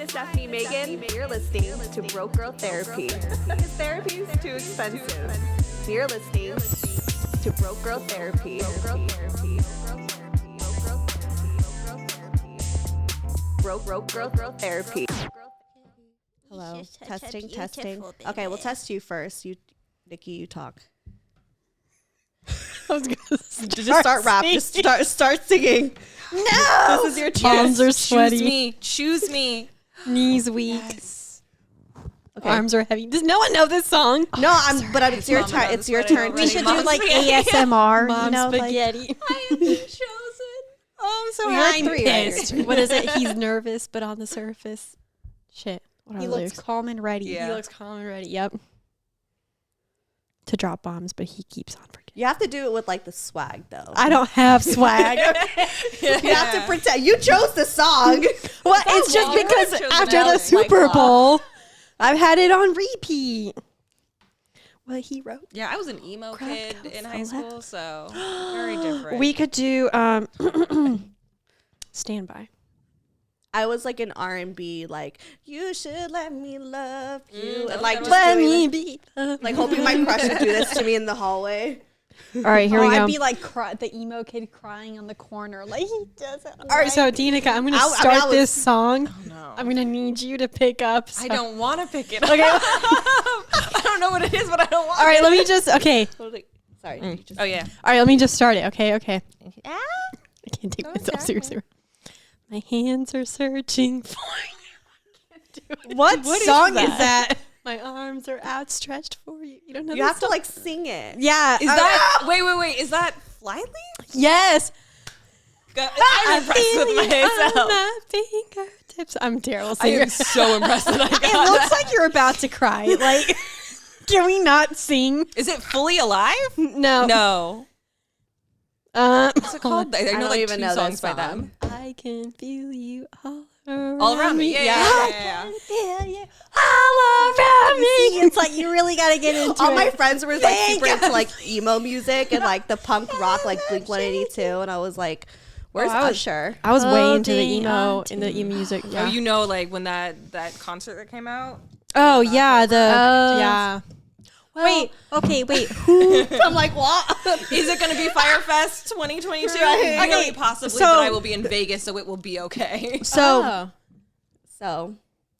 is Stefanie Maegan. You're listening to Broke Girl Therapy. Because therapy is too expensive. You're listening to Broke Girl Therapy. Broke Girl Therapy. Hello. Testing. Okay, we'll test you first. Nikki, you talk. I was gonna Just start rap. Just start singing. No! This is your chance. Palms are sweaty. Choose me. Knees weak. Yes. Okay. Arms are heavy. Does no one know this song? No, it's your turn. It's your turn. We should do like ASMR. Mom you know, spaghetti. I have been chosen. Oh, I'm so Well, you're I'm three, right? pissed. What is it? He's nervous, but on the surface. Shit. What he are looks lyrics? calm and ready. Yeah. He looks calm and ready. Yep. To drop bombs, but he keeps on forgetting. You have to do it with like the swag, though. I don't have swag. You have to pretend. You chose the song. Well, it's just wrong. because You would've chosen after that the with Super White Claw. Bowl, I've had it on repeat. What he wrote. Yeah, I was an emo Crack kid house in high left. school, so very different. We could do Standby. I was like an R&B, like, you should let me love you. And like, just Let doing me it, be. like hoping my crush would do this to me in the hallway. All right, here we go. I'd be like the emo kid crying on the corner, like he doesn't. All right, so Danica, I'm going to I mean, start I was- this song. Oh, no. I'm going to need you to pick up. I don't want to pick it up. Okay. I don't know what it is, but I don't want All right, it. let me just. Okay. Sorry. you just- Oh, yeah. All right, let me just start it. Okay. I can't take myself Okay. seriously. My hands are searching for you. What song is that? My arms are outstretched for you. You don't know You this have to song? like sing it. Yeah. Is that... Wait. Is that Flyleaf? Yes. I'm impressed with myself. On my fingertips. I'm terrible I singer. am so impressed that I got It looks like you're about to cry. Like, Can we not sing? Is it Fully Alive? No. No. What's it called? I know don't like even two know songs that by song. them. I can feel you all All around me. Yeah. feel you all around me. it's like you really got to get into All it. my friends were like Thank super into like emo music and like the punk rock, like Blink 182, and I was like, "Where's Usher?" I was way into the Holding emo on in the emo music. Yeah. Oh, you know, like when that concert that came out? Oh yeah, the Oh. yeah. Wait, okay, wait. Who? I'm like, "What?" Is it going to be Firefest 2022? Right. Really, possibly, so- but I will be in Vegas, so it will be okay. So, So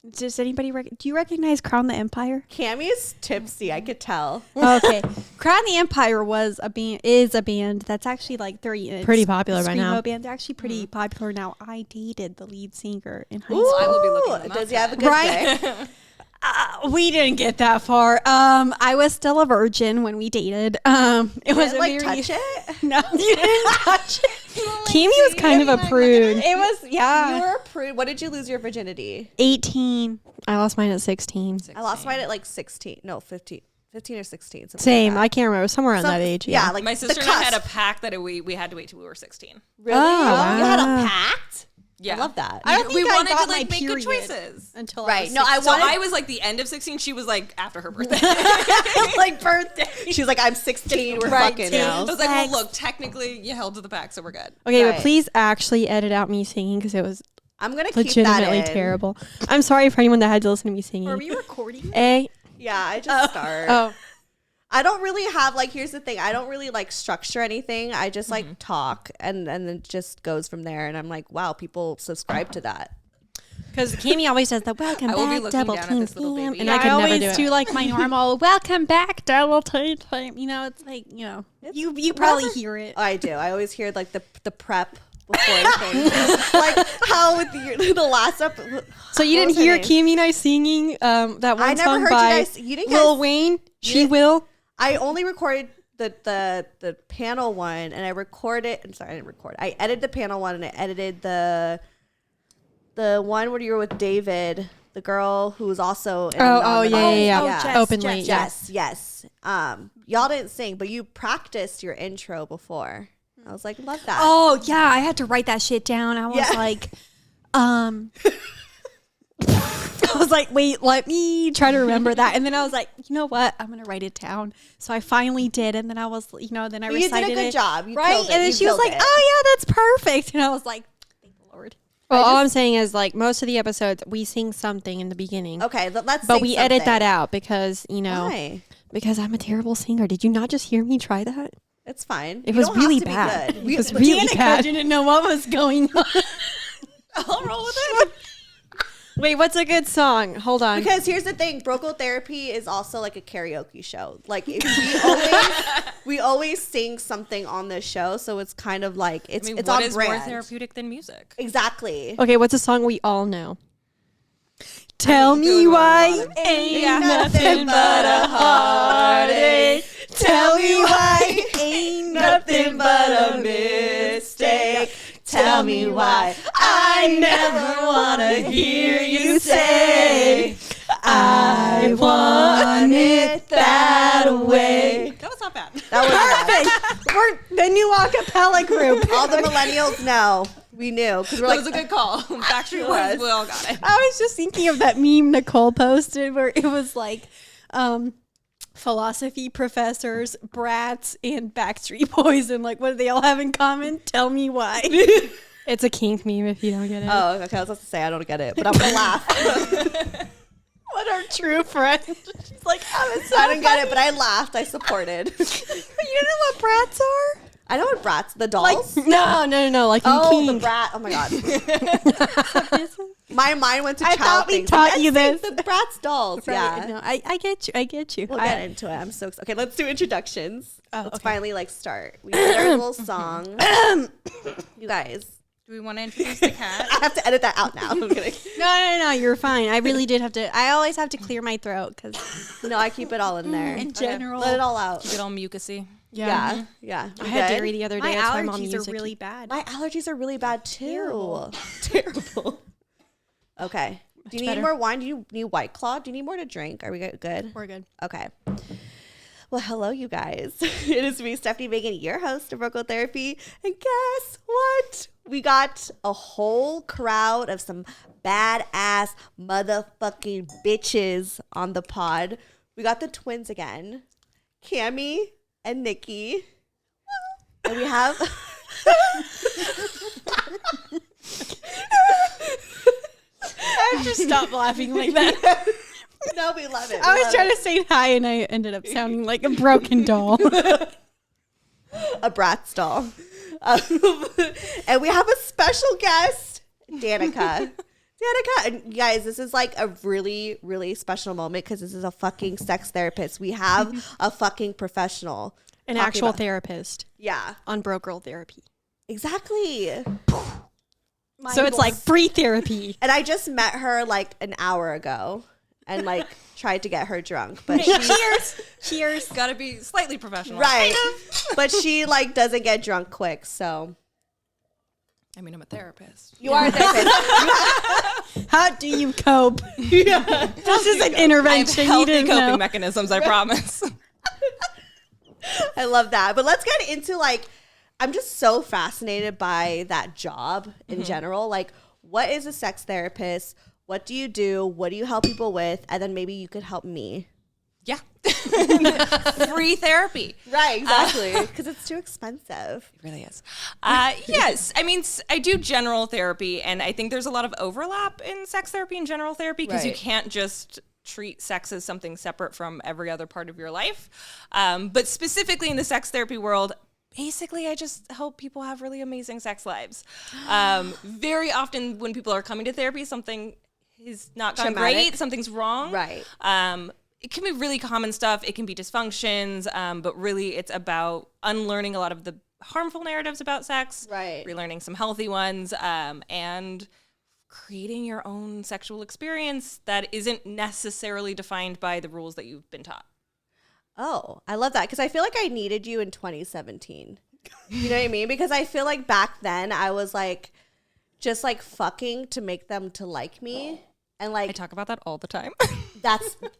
does anybody do you recognize Crown the Empire? Cami is tipsy. I could tell. Okay, Crown the Empire was a band. Is a band that's actually like Pretty popular by now. Band. They're actually pretty popular now. I dated the lead singer in high Ooh, school. I will be looking them up does he have a good Right? dick? We didn't get that far. I was still a virgin when we dated. It was Didn't, a like very touch it. no, you didn't touch it. Kimi was kind of a prude. It was You were a prude. What did you lose your virginity? 18. I lost mine at 16. I lost mine at like 16. No, 15 or 16. something Same. Like I can't remember. Somewhere around that. that age. Yeah, Yeah. like My sister the and I had a cusp. pact that we had to wait till we were 16. Really? Oh, You had a wow. pact? Yeah. I love that. I don't we think I wanted got to like my make good period choices. until Right. I was No, I So wanted. I was like the end of 16. She was like after her birthday. like birthday. She's like, I'm 16. We're Right, fucking too. now. I was like, well, look, technically you held to the pact, so we're good. Okay, Right. but please actually edit out me singing because it was I'm gonna keep that legitimately in. terrible. I'm sorry for anyone that had to listen to me singing. Are we recording? Yeah, I just start. Oh. I don't really have like. Here's the thing. I don't really like structure anything. I just like talk, and then it just goes from there. And I'm like, wow, people subscribe to that. Because Cami always does the welcome I will be back looking double down at team this little fam," baby. and I I, could never always do it. do like my normal welcome back double team fam. You know, it's like you probably hear it. I do. I always hear like the prep before the thing, like how with the last up. So you What didn't was her hear name? Kimi and I singing that one I never song heard by you guys. You didn't Lil guys. Wayne? She didn't- Will? I only recorded the panel one, and I recorded. I'm sorry, I didn't record. I edited the panel one, and I edited the one where you were with David, the girl who was also in yeah. Jess, Openly, Jess, yes. Y'all didn't sing, but you practiced your intro before. I was like, love that. Oh yeah, I had to write that shit down. I was Yeah. like, I was like, wait, let me try to remember that. And then I was like, you know what? I'm gonna write it down. So I finally did, and then I was, then I You did recited a good it. job. You right? killed it. And then You she was killed like, it. oh yeah, that's perfect. And I was like, thank the Lord. Well, all I'm saying is like most of the episodes we sing something in the beginning. Okay, let's. But sing we edit that something. out because Why? because I'm a terrible singer. Did you not just hear me try that? It's fine. It You was don't have really to be bad. good. It was really Danica bad. didn't know what was going on. I'll roll with it. Wait, what's a good song? Hold on. Because here's the thing, Broco Therapy is also like a karaoke show. Like we always sing something on this show, so it's kind of like it's what on is brand. more therapeutic than music? Exactly. Okay, what's a song we all know? Tell me why Yeah. Nothing but a heartache. Tell me why ain't nothing but a mistake. Tell me why I never wanna hear you say I want it that way. That was not bad. That was we're the new acapella group. all the millennials know. We knew because we're That like was a good call. Backstreet Boys, we all got it. I was just thinking of that meme Nicole posted where it was like philosophy professors, brats, and Backstreet Boys, and like what do they all have in common? Tell me why. It's a kink meme if you don't get it. Oh, okay. I was about to say I don't get it, but I'm gonna laugh. What our true friend. She's like, oh, it's so I don't get it, funny. but I laughed. I supported. You know what brats are? I know what brats, the dolls. No. Like Oh, in the kink. brat. Oh my god. My mind went to I child thought we things. taught you That's this. The brat's dolls. Right, Yeah. no, I get you. I get you. We'll get into it. I'm so excited. Okay, let's do introductions. Oh, Let's okay. finally like start. We did our little song. You guys, Do we want to introduce the cat? I have to edit that out now. I'm kidding. No, you're fine. I really did have to. I always have to clear my throat because No, I keep it all in there. in general, Let it all out. Keep it all mucusy. Yeah. I had Good? dairy the other day. my That's why mom allergies used are it. really bad. My allergies are really bad too. Terrible. Okay. Do you need better. more wine? Do you need White Claw? Do you need more to drink? Are we good? We're good. Okay. Well, hello, you guys. It is me, Stefanie Maegan, your host of Broco Therapy. And guess what? We got a whole crowd of some badass motherfucking bitches on the pod. We got the twins again, Cami and Niki. And we have... I just stopped laughing like that. No, we love it. I was trying to say hi and I ended up sounding like a broken doll. a Bratz doll. And we have a special guest, Danica. And guys, this is like a really, really special moment because this is a fucking sex therapist. We have a fucking professional. An talking actual about- therapist Yeah, on Bro Girl Therapy. exactly. So it's like free therapy. And I just met her like an hour ago and like tried to get her drunk. But she, Cheers. Got to be slightly professional. right. But she like doesn't get drunk quick. So I mean, I'm a therapist. you are a therapist. How do you cope? Yeah. This is an I have intervention. You healthy didn't coping know. mechanisms, I promise. I love that. But let's get into like, I'm just so fascinated by that job in general. Like, what is a sex therapist? What do you do? What do you help people with? And then maybe you could help me. Yeah. Free therapy. Right, exactly. Because it's too expensive. It really is. Yes. I mean, I do general therapy, and I think there's a lot of overlap in sex therapy and general therapy because you Right. can't just treat sex as something separate from every other part of your life. But specifically in the sex therapy world, basically, I just help people have really amazing sex lives. Very often when people are coming to therapy, something is not gone Traumatic. great, something's wrong. Right. It can be really common stuff. It can be dysfunctions, but really it's about unlearning a lot of the harmful narratives about sex, Right. relearning some healthy ones, and creating your own sexual experience that isn't necessarily defined by the rules that you've been taught. Oh, I love that. Because I feel like I needed you in 2017. You know what I mean? Because I feel like back then I was like, just like fucking to make them to like me. And I like, talk about that all the time.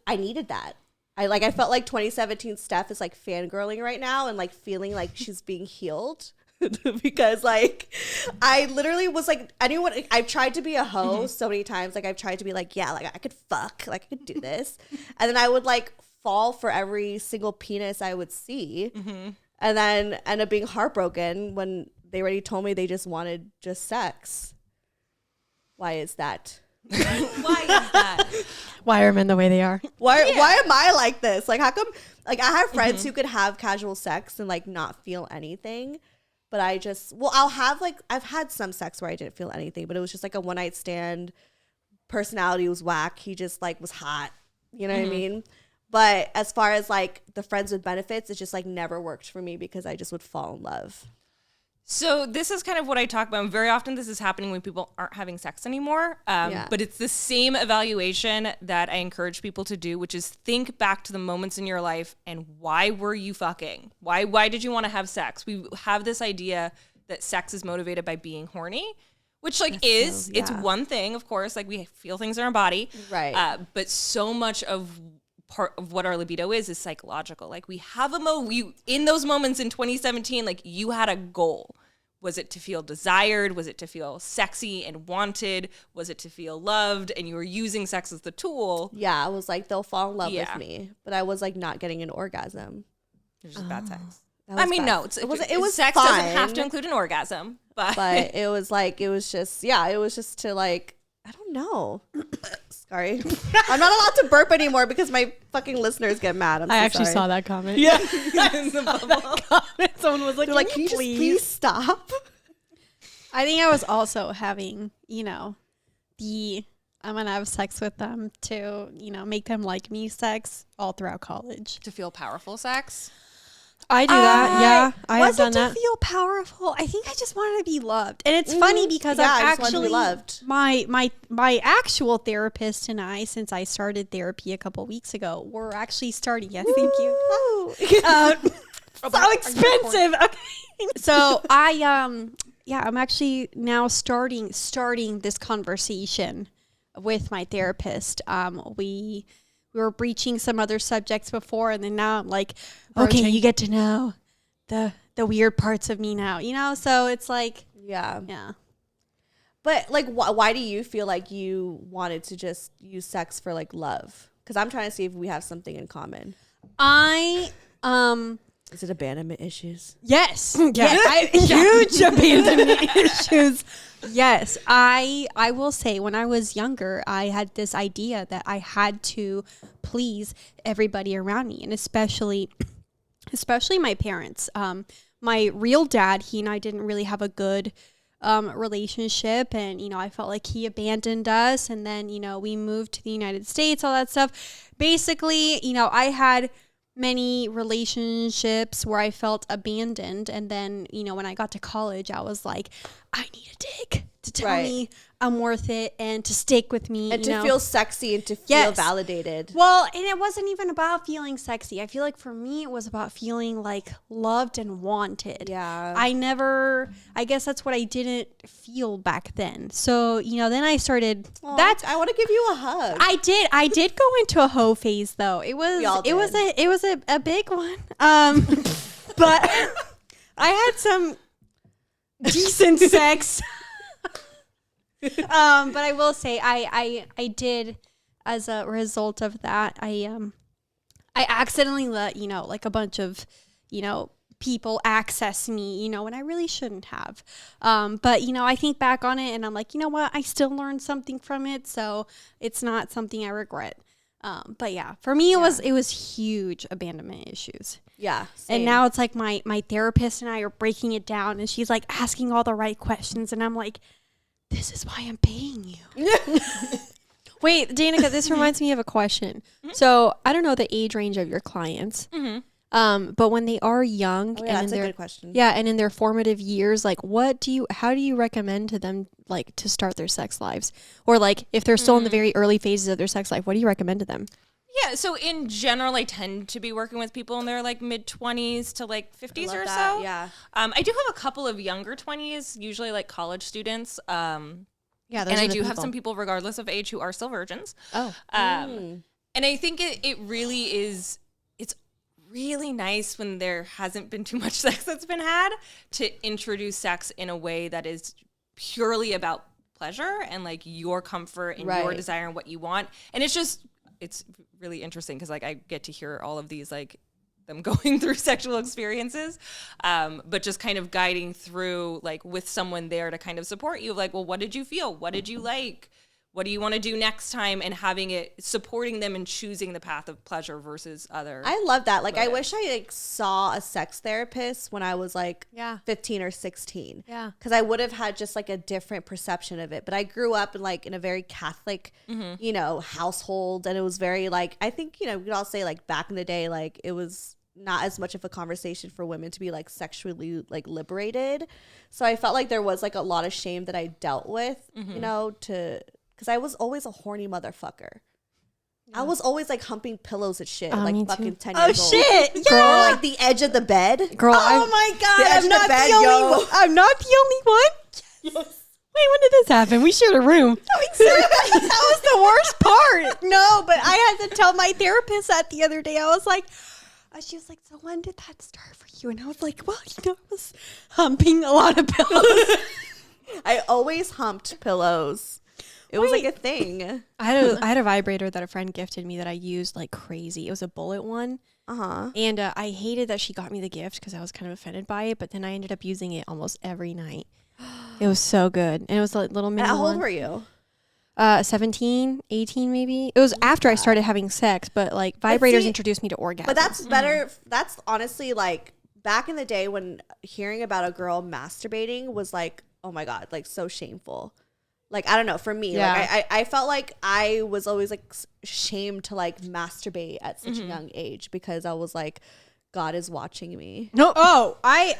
I needed that. I felt like 2017 Steph is like fangirling right now and like feeling like she's being healed. Because like I literally was like anyone I've tried to be a hoe so many times. Like I've tried to be like, yeah, like I could fuck, like I could do this. And then I would like fall for every single penis I would see. And then end up being heartbroken when they already told me they just wanted just sex. Why is that? Why is that? Why are men the way they are? Why am I like this? Like, how come, like, I have friends who could have casual sex and, like, not feel anything. But I'll have, like, I've had some sex where I didn't feel anything, but it was just, like, a one-night stand. Personality was whack. He just, like, was hot. You know what I mean? But as far as, like, the friends with benefits, it just, like, never worked for me because I just would fall in love. So this is kind of what I talk about. And very often this is happening when people aren't having sex anymore. But it's the same evaluation that I encourage people to do, which is think back to the moments in your life and why were you fucking? Why did you want to have sex? We have this idea that sex is motivated by being horny, which it's one thing, of course, like we feel things in our body. Right. But so much of part of what our libido is psychological. Like we have in those moments in 2017, like you had a goal. Was it to feel desired? Was it to feel sexy and wanted? Was it to feel loved? And you were using sex as the tool. Yeah, I was like, they'll fall in love with me. But I was like not getting an orgasm. It was just bad sex. I mean, bad. No, it was sex fine, doesn't have to include an orgasm. But it was just to like, I don't know. Sorry. I'm not allowed to burp anymore because my fucking listeners get mad. I actually saw that comment. Yeah. In the bubble. Someone was like, they're like, can you just please stop? I think I was also having, I'm going to have sex with them to, make them like me sex all throughout college. To feel powerful sex. I do that. Yeah, I have done that. Wasn't to feel powerful. I think I just wanted to be loved. And it's funny because I I'm just wanted to be actually loved. My actual therapist and I, since I started therapy a couple weeks ago, we're actually starting. Yes, thank you. So expensive. Okay. So I'm actually now starting this conversation with my therapist. We were breaching some other subjects before, and then now I'm like, okay, you get to know the weird parts of me now, so it's like, yeah. But like, why do you feel like you wanted to just use sex for like love? Because I'm trying to see if we have something in common. Is it abandonment issues? Yes. Yeah. Huge abandonment issues. Yes. I will say when I was younger, I had this idea that I had to please everybody around me, and especially my parents. My real dad, he and I didn't really have a good relationship, and I felt like he abandoned us, and then we moved to the United States, all that stuff. Basically, I had many relationships where I felt abandoned, and then when I got to college, I was like, I need a dick to tell me I'm worth it and to stick with me and to feel sexy and to feel validated. Well, and it wasn't even about feeling sexy. I feel like for me it was about feeling like loved and wanted. Yeah. I guess that's what I didn't feel back then. So, then I started I want to give you a hug. I did go into a hoe phase though. It was a big one. But I had some decent sex. But I will say I did, as a result of that, I accidentally let like a bunch of people access me when I really shouldn't have. But I think back on it and I'm like, you know what, I still learned something from it, so it's not something I regret. But yeah, for me it was huge abandonment issues. Yeah. Same. And now it's like my therapist and I are breaking it down, and she's like asking all the right questions, and I'm like, this is why I'm paying you. Wait, Danica, this reminds me of a question. So I don't know the age range of your clients, but when they are young, that's a good question. Yeah, and in their formative years, like, how do you recommend to them, like, to start their sex lives, or like if they're still in the very early phases of their sex life, what do you recommend to them? Yeah, so in general, I tend to be working with people in their like mid-20s to like 50s or that, so. yeah. I do have a couple of younger 20s, usually like college students. Yeah, and I do have some people, regardless of age, who are still virgins. Oh. And I think it really is, it's really nice when there hasn't been too much sex that's been had to introduce sex in a way that is purely about pleasure and like your comfort and your desire and what you want. And it's really interesting because like I get to hear all of these like them going through sexual experiences, but just kind of guiding through, like, with someone there to kind of support you. Like, well, what did you feel? What did you like? What do you want to do next time? And having it, supporting them and choosing the path of pleasure versus other. I love that. Like, I motives. wish I like saw a sex therapist when I was like 15 or 16. Yeah. Because I would have had just like a different perception of it. But I grew up in like in a very Catholic, you know, household. And it was very like, I think, you know, we could all say like back in the day, like it was not as much of a conversation for women to be like sexually like liberated. So I felt like there was like a lot of shame that I dealt with, you know, because I was always a horny motherfucker. I was always like humping pillows and shit, like me fucking too. 10 Oh years old. shit! Or Yeah. like the edge of the bed. Girl, Oh my god! The edge I'm of not the bed, the only yo. one. I'm not the only one. Wait, when did this happen? We shared a room. That was the worst part. No, but I had to tell my therapist that the other day. I was like, she was like, so when did that start for you? And I was like, well, you know, I was humping a lot of pillows. I always humped pillows. It was like a thing. I had a vibrator that a friend gifted me that I used like crazy. It was a bullet one. And I hated that she got me the gift because I was kind of offended by it. But then I ended up using it almost every night. It was so good. And it was like little mini How old one. were you? 17, 18 maybe. It was after I started having sex, but like vibrators see- introduced me to orgasm. But that's better. That's honestly like back in the day when hearing about a girl masturbating was like, oh my God, like so shameful. Like, I don't know, for me, like I felt like I was always like shamed to like masturbate at such a young age because I was like, God is watching me. No. Oh, I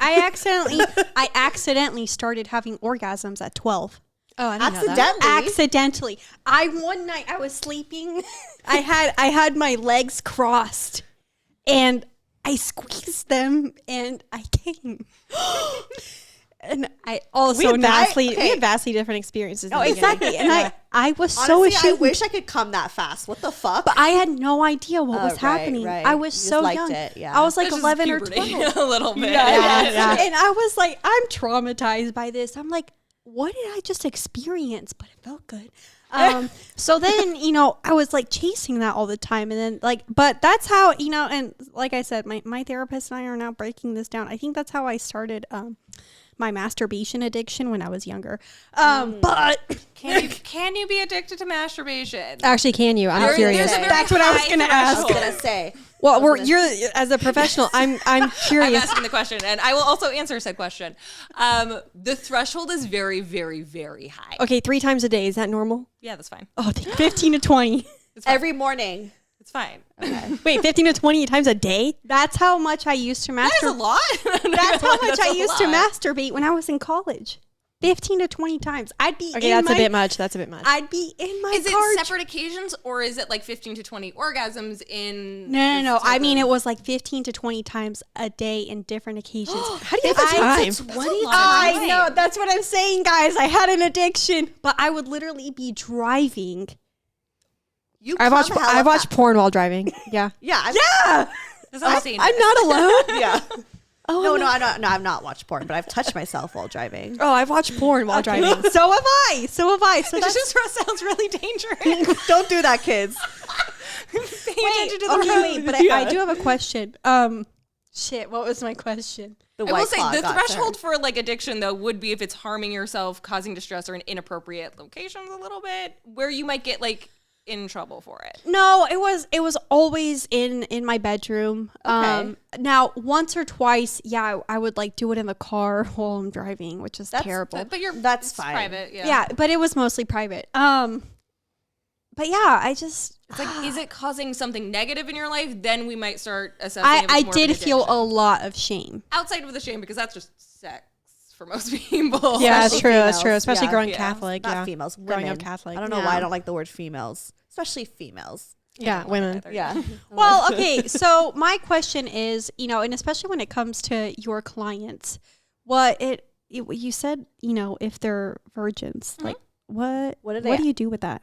accidentally started having orgasms at 12. Oh, I didn't know that. Accidentally. One night I was sleeping. I had my legs crossed and I squeezed them and I came. And I also We had vastly different experiences. Oh, exactly. And I was so Honestly, I ashamed. wish I could come that fast. What the fuck? But I had no idea what was right, happening. right. I was You just so liked young. it, yeah. I was like It's just 11 or puberty 12. a little bit. Yeah. And I was like, I'm traumatized by this. I'm like, what did I just experience? But it felt good. So then, you know, I was like chasing that all the time. And then like, but that's how, you know, and like I said, my therapist and I are now breaking this down. I think that's how I started my masturbation addiction when I was younger. But Can you be addicted to masturbation? Actually, can you? I'm There's curious. a very That's what I was high gonna I ask. was going to say. Well, you're as a professional. I'm I'm curious. asking the question, and I will also answer said question. The threshold is very, very, very high. Okay, 3 times a day. Is that normal? Yeah, that's fine. oh, 15 to 20. Every morning. It's fine. Wait, 15 to 20 times a day? That's how much I used to That is a masturbate. lot. That's how much That's I a used to lot. masturbate when I was in college. 15 to 20 times. I'd be Okay, in that's my, a bit much. That's a bit much. I'd be in my Is it car. separate occasions, or is it like 15 to 20 orgasms in? No. this I type mean, of- it was like 15 to 20 times a day in different occasions. How do you have the time? That's a lot of I time. know. That's what I'm saying, guys. I had an addiction, but I would literally be driving. You I watch come hella watch porn while driving. Yeah. Yeah. Yeah. That's what I'm saying. I'm not alone. Yeah. Oh, No, I've not watched porn, but I've touched myself while driving. Oh, I've watched porn while driving. So have I. So It that's just sounds really dangerous. Don't do that, kids. Pay attention to the okay, road. wait, but I do have a question. Shit, what was my question? The I will White say Claw the got to her. threshold for like addiction though would be if it's harming yourself, causing distress, or in inappropriate locations a little bit, where you might get like in trouble for it. No, it was always in my bedroom. Okay. Now once or twice, yeah, I would like do it in the car while I'm driving, which is terrible. But you're That's it's fine. private. Yeah. Yeah, but it was mostly private. But yeah, I just It's like, is it causing something negative in your life? Then we might start assessing. if it's I more of an did feel addiction. a lot of shame. outside of the shame because that's just sex for most people. Yeah, that's Especially true. That's females. true. Especially Yeah. growing Yeah. Catholic. Not Yeah. females. Growing up Women. Catholic. I don't know Yeah. why I don't like the word females, especially females. Yeah, women. Yeah. Well, okay, so my question is, you know, and especially when it comes to your clients, you said, you know, if they're virgins, like what What are they do you do with that?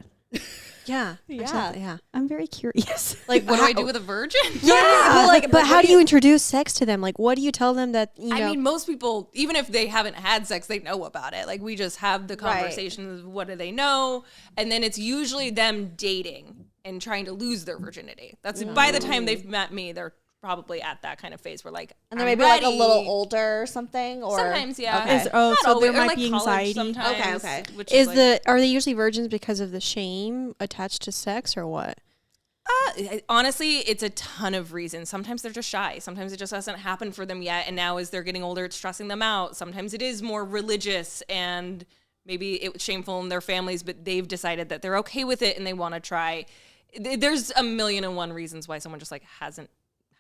Yeah. Yeah. Exactly, yeah. I'm very curious. Like, what do I do with a virgin? Yeah. Well, like, but how do you introduce sex to them? Like, what do you tell them that, you know? I mean, most people, even if they haven't had sex, they know about it. Like, we just have the Right. conversations of what do they know? And then it's usually them dating and trying to lose their virginity. That's by the time they've met me, they're probably at that kind of phase where like, And they're I'm maybe like a ready. little older or something, or Sometimes, yeah. Okay. Not so always, there or might be college anxiety. sometimes, Okay. Which Is like, are they usually virgins because of the shame attached to sex or what? honestly, it's a ton of reasons. Sometimes they're just shy. Sometimes it just hasn't happened for them yet. And now as they're getting older, it's stressing them out. Sometimes it is more religious and maybe it was shameful in their families, but they've decided that they're okay with it and they want to try. There's a million and one reasons why someone just like hasn't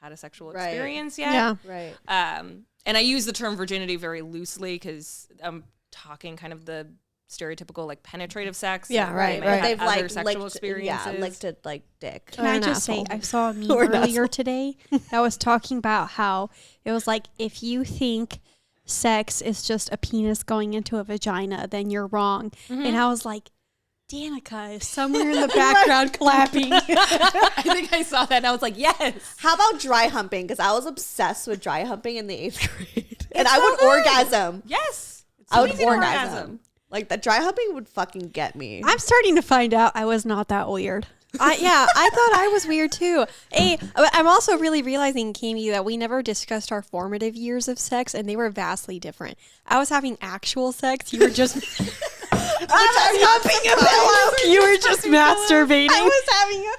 had a sexual experience yet. Yeah. Right. And I use the term virginity very loosely because I'm talking kind of the stereotypical like penetrative sex. Yeah, and right, they might right. have They've other like sexual licked, experiences. licked it like dick. Can I an just say, asshole. I saw a meme Or an earlier asshole. today that was talking about how it was like, if you think sex is just a penis going into a vagina, then you're wrong. And I was like, Danica is somewhere in the background clapping. I think I saw that and I was like, yes. How about dry humping? Because I was obsessed with dry humping in the 8th grade, and I would orgasm. Yes. It's I would easy to orgasm. Like the dry humping would fucking get me. I'm starting to find out I was not that weird. I thought I was weird too. Hey, I'm also really realizing, Cami, that we never discussed our formative years of sex, and they were vastly different. I was having actual sex. You were just You were just masturbating. I was having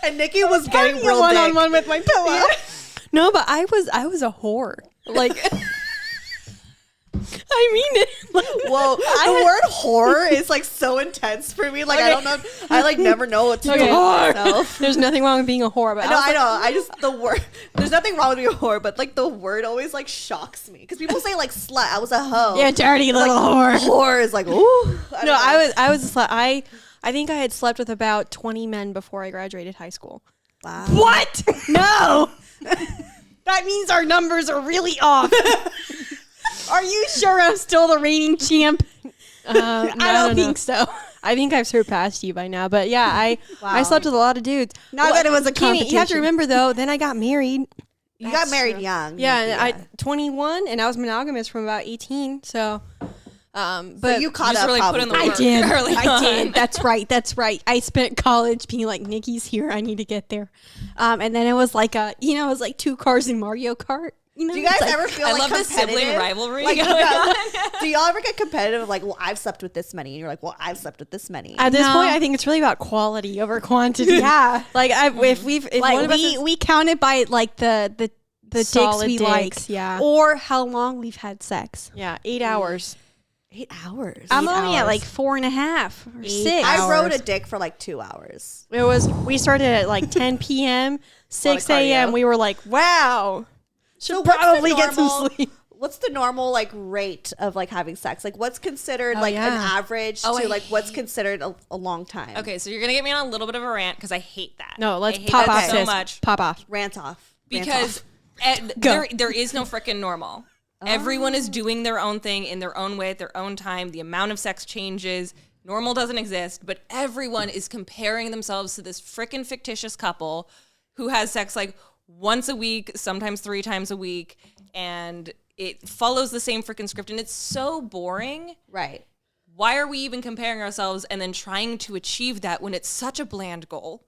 And Nikki was getting a real one-on-one with my pillow. No, but I was a whore. Like, I mean it. Whoa, the word horror is like so intense for me. Like I don't know. I like never know what to do with myself. There's nothing wrong with being a whore, but I know. I just the word. There's nothing wrong with being a whore, but like the word always like shocks me because people say like slut. I was a hoe. You dirty little whore. Whore is like ooh. I was a slut. I think I had slept with about 20 men before I graduated high school. Wow. What? No. That means our numbers are really off. Are you sure I'm still the reigning champ? I don't think so. I think I've surpassed you by now, but yeah, I Wow. slept with a lot of dudes. Not that it was a Cami, you have to competition. remember though. Then I got married. You got married young. Yeah, Nikki, and I 21, and I was monogamous from about 18. So, So but you caught just up. really put in the probably. work. I did. early I on. did. That's right. I spent college being like, Nikki's here. I need to get there. And then it was like it was like 2 cars in Mario Kart. You know, Do you guys it's like, ever feel I like love the sibling competitive? rivalry Like, going on. do y'all ever get competitive? Like, well, I've slept with this many, and you're like, well, I've slept with this many. at this No. point, I think it's really about quality over quantity. Yeah. Like if one Like of us is we count it by like the dicks solid we like, dicks, yeah. or how long we've had sex. 8 hours. 8 hours. I'm only at hours. like 4.5 or 6. I rode a dick for like 2 hours. We started at like 10 p.m., 6 cardio. a.m. We were like, wow, should So what's the probably get some normal- sleep. What's the normal like rate of like having sex? Like, what's considered Oh, like yeah. an average Oh, to I like what's considered a long time? Okay, so you're gonna get me on a little bit of a rant because I hate that. No, let's I hate pop that off, so sis. much Pop off. Rant off. Rant because off. there is no freaking normal. Everyone is doing their own thing in their own way at their own time. The amount of sex changes. Normal doesn't exist, but everyone is comparing themselves to this freaking fictitious couple who has sex like once a week, sometimes 3 times a week, and it follows the same freaking script, and it's so boring. Right. Why are we even comparing ourselves and then trying to achieve that when it's such a bland goal?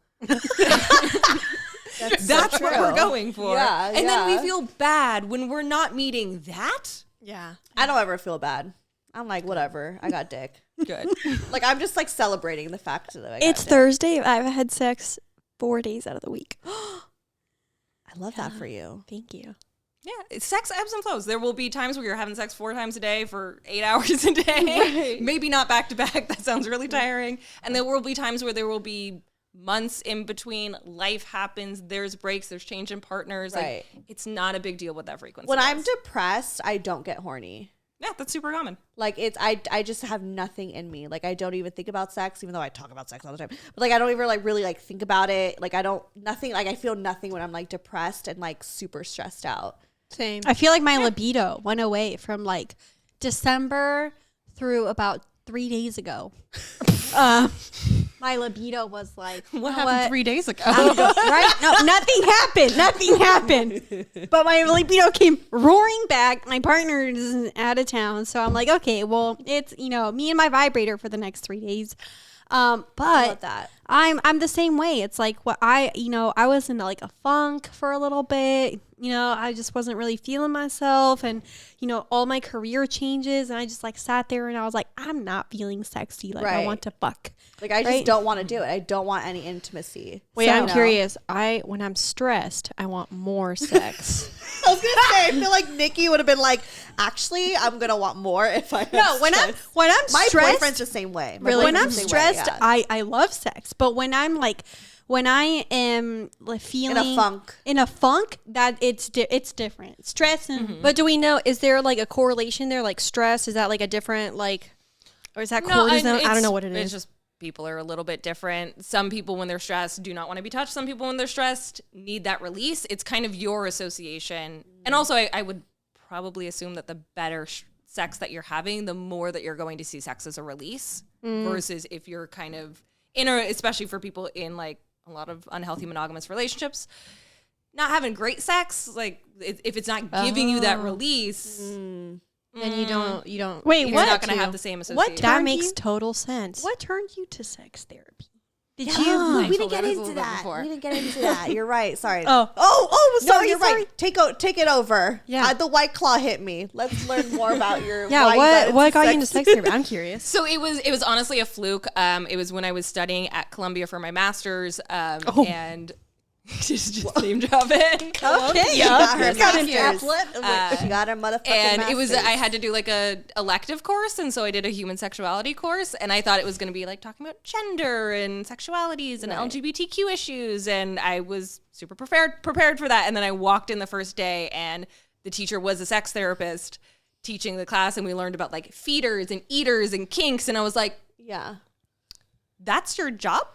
That's what we're going for. Yeah, and then we yeah. feel bad when we're not meeting that. Yeah. I don't ever feel bad. I'm like, whatever. I got dick. Good. Like, I'm just like celebrating the fact that I got It's dick. Thursday. I've had sex 4 days out of the week. I love that for you. Thank you. Yeah, sex ebbs and flows. There will be times where you're having sex 4 times a day for 8 hours a day. Maybe not back to back. That sounds really tiring. And there will be times where there will be months in between. Life happens. There's breaks. There's change in partners. Right. Like, it's not a big deal what that frequency When is. I'm depressed, I don't get horny. Yeah, that's super common. Like I just have nothing in me. Like I don't even think about sex, even though I talk about sex all the time. But like I don't even like really like think about it. Like I feel nothing when I'm like depressed and like super stressed out. Same. I feel like my libido went away from like December through about 3 days ago. My libido was like, What happened 3 days ago? right? No, nothing happened. Nothing happened. But my libido came roaring back. My partner is out of town. So I'm like, okay, well, it's, me and my vibrator for the next 3 days. love But that. I'm the same way. It's like what I was in like a funk for a little bit. I just wasn't really feeling myself, and all my career changes, and I just like sat there and I was like, I'm not feeling sexy. Like I want to fuck. Like I just don't want to do it. I don't want any intimacy. Wait, I'm curious. When I'm stressed, I want more sex. I was gonna say, I feel like Nikki would have been like, actually, I'm gonna want more if I. No, when I'm my stressed, boyfriend's the same way. Really, when I'm stressed, I love sex. But when I am like feeling in a funk, that it's different. Stress and But do we know? Is there like a correlation there? Like stress, is that like a different or is that cortisone? I don't know what it is. It's just people are a little bit different. Some people, when they're stressed, do not want to be touched. Some people, when they're stressed, need that release. It's kind of your association. And also, I would probably assume that the better sex that you're having, the more that you're going to see sex as a release versus if you're kind of especially for people in like a lot of unhealthy monogamous relationships, not having great sex, like if it's not giving you that release, then you don't. Wait, you're not going to have the same association. That makes total sense. What turned you to sex therapy? We didn't get into that. You're right. Sorry. Sorry. No, you're right. Take it over. Yeah. The White Claw hit me. Let's learn more about your. What got you into sex therapy? I'm curious. So it was honestly a fluke. It was when I was studying at Columbia for my master's, and just name drop it. Okay. Yeah. She got her motherfucking and master's. it was I had to do like a elective course, and so I did a human sexuality course, and I thought it was going to be like talking about gender and sexualities and LGBTQ issues, and I was super prepared for that. And then I walked in the first day, and the teacher was a sex therapist teaching the class, and we learned about like feeders and eaters and kinks, and I was like, yeah, that's your job.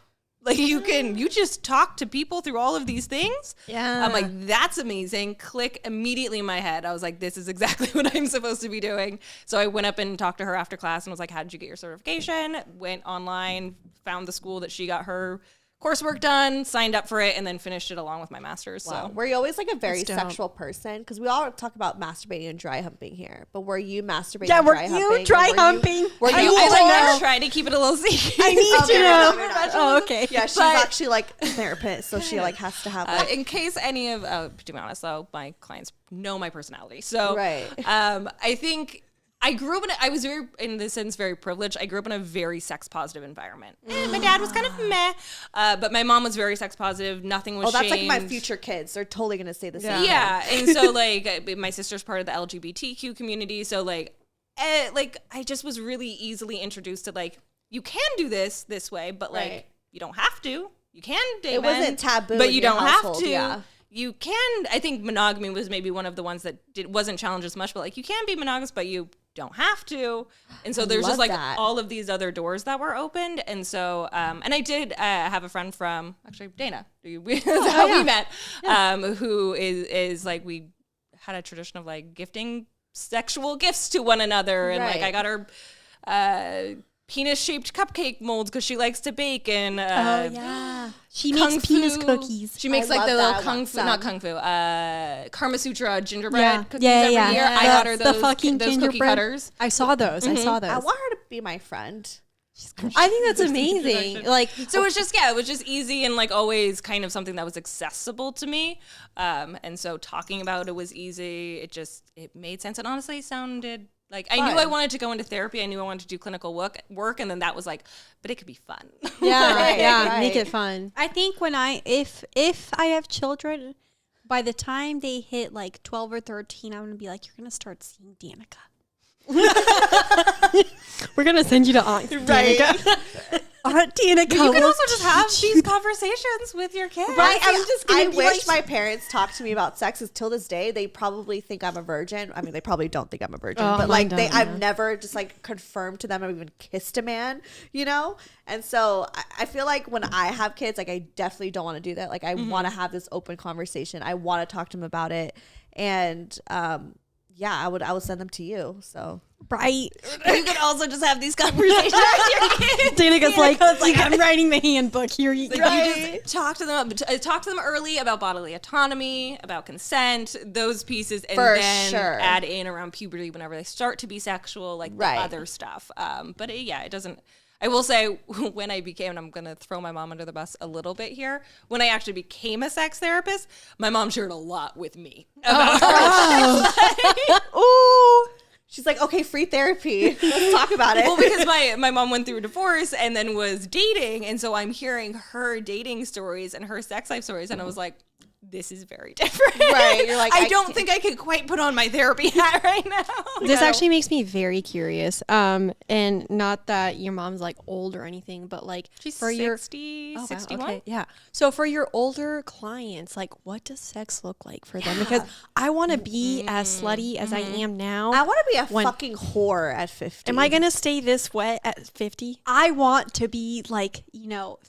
Like you just talk to people through all of these things. Yeah. I'm like, that's amazing. Click immediately in my head. I was like, this is exactly what I'm supposed to be doing. So I went up and talked to her after class and was like, how did you get your certification? Went online, found the school that she got her coursework done, signed up for it, and then finished it along with my master's. Wow. So were you always like a very sexual person? Because we all talk about masturbating and dry humping here, but were you masturbating? Yeah, and were dry you humping? dry humping? I try to keep it a little secret. I need to know. Oh, okay. Yeah, she's actually like a therapist, so she like has to have like, in case any of to be honest though, my clients know my personality. So right. I think I grew up I was very, in this sense, very privileged. I grew up in a very sex positive environment. My dad was kind of meh, but my mom was very sex positive. Nothing was that's shamed. like my future kids. They're totally going to say the same. Yeah. And so like my sister's part of the LGBTQ community. So like I just was really easily introduced to like, you can do this way, but like you don't have to. You can date men. It wasn't taboo, but you don't household, have to. Yeah. You can. I think monogamy was maybe one of the ones that wasn't challenged as much, but like you can be monogamous, but you don't have to. And so there's just like all of these other doors that were opened. And so, and I did have a friend from actually Dana, that's how we met, who is like, we had a tradition of like gifting sexual gifts to one another. And like I got her penis-shaped cupcake molds because she likes to bake, and she makes penis cookies. She makes like the little Karma Sutra gingerbread cookies every year. I got her those cookie cutters. I saw those. I want her to be my friend. I think that's amazing. Like, so it was just easy and like always kind of something that was accessible to me. And so talking about it was easy. It made sense, and honestly sounded like I knew I wanted to go into therapy. I knew I wanted to do clinical work, and then that was like, but it could be fun. Yeah, make it fun. I think if I have children, by the time they hit like 12 or 13, I'm gonna be like, you're gonna start seeing Danica. We're gonna send you to Aunt Danica. Aunt Danica. You can also just have these conversations with your kids. Right. I wish my parents talked to me about sex. Because till this day, they probably think I'm a virgin. I mean, they probably don't think I'm a virgin, but like I've never just like confirmed to them I've even kissed a man, you know? And so I feel like when I have kids, like I definitely don't want to do that. Like I want to have this open conversation. I want to talk to them about it. And I would send them to you. So right, you could also just have these conversations with your kids. Danica's like I'm writing the handbook here. You just talk to them early about bodily autonomy, about consent, those pieces, and then add in around puberty whenever they start to be sexual, like the other stuff. But it doesn't. I will say when I became, and I'm going to throw my mom under the bus a little bit here, when I actually became a sex therapist, my mom shared a lot with me about Ooh. She's like, okay, free therapy. Let's talk about it. Well, because my mom went through a divorce and then was dating. And so I'm hearing her dating stories and her sex life stories. And I was like, this is very different. Right. You're like, I don't think I could quite put on my therapy hat right now. This actually makes me very curious. And not that your mom's like old or anything, but like She's for 60, your 61. Okay, yeah. So for your older clients, like what does sex look like for them? Because I want to be as slutty as I am now. I want to be a fucking whore at 50. Am I going to stay this wet at 50? I want to be like,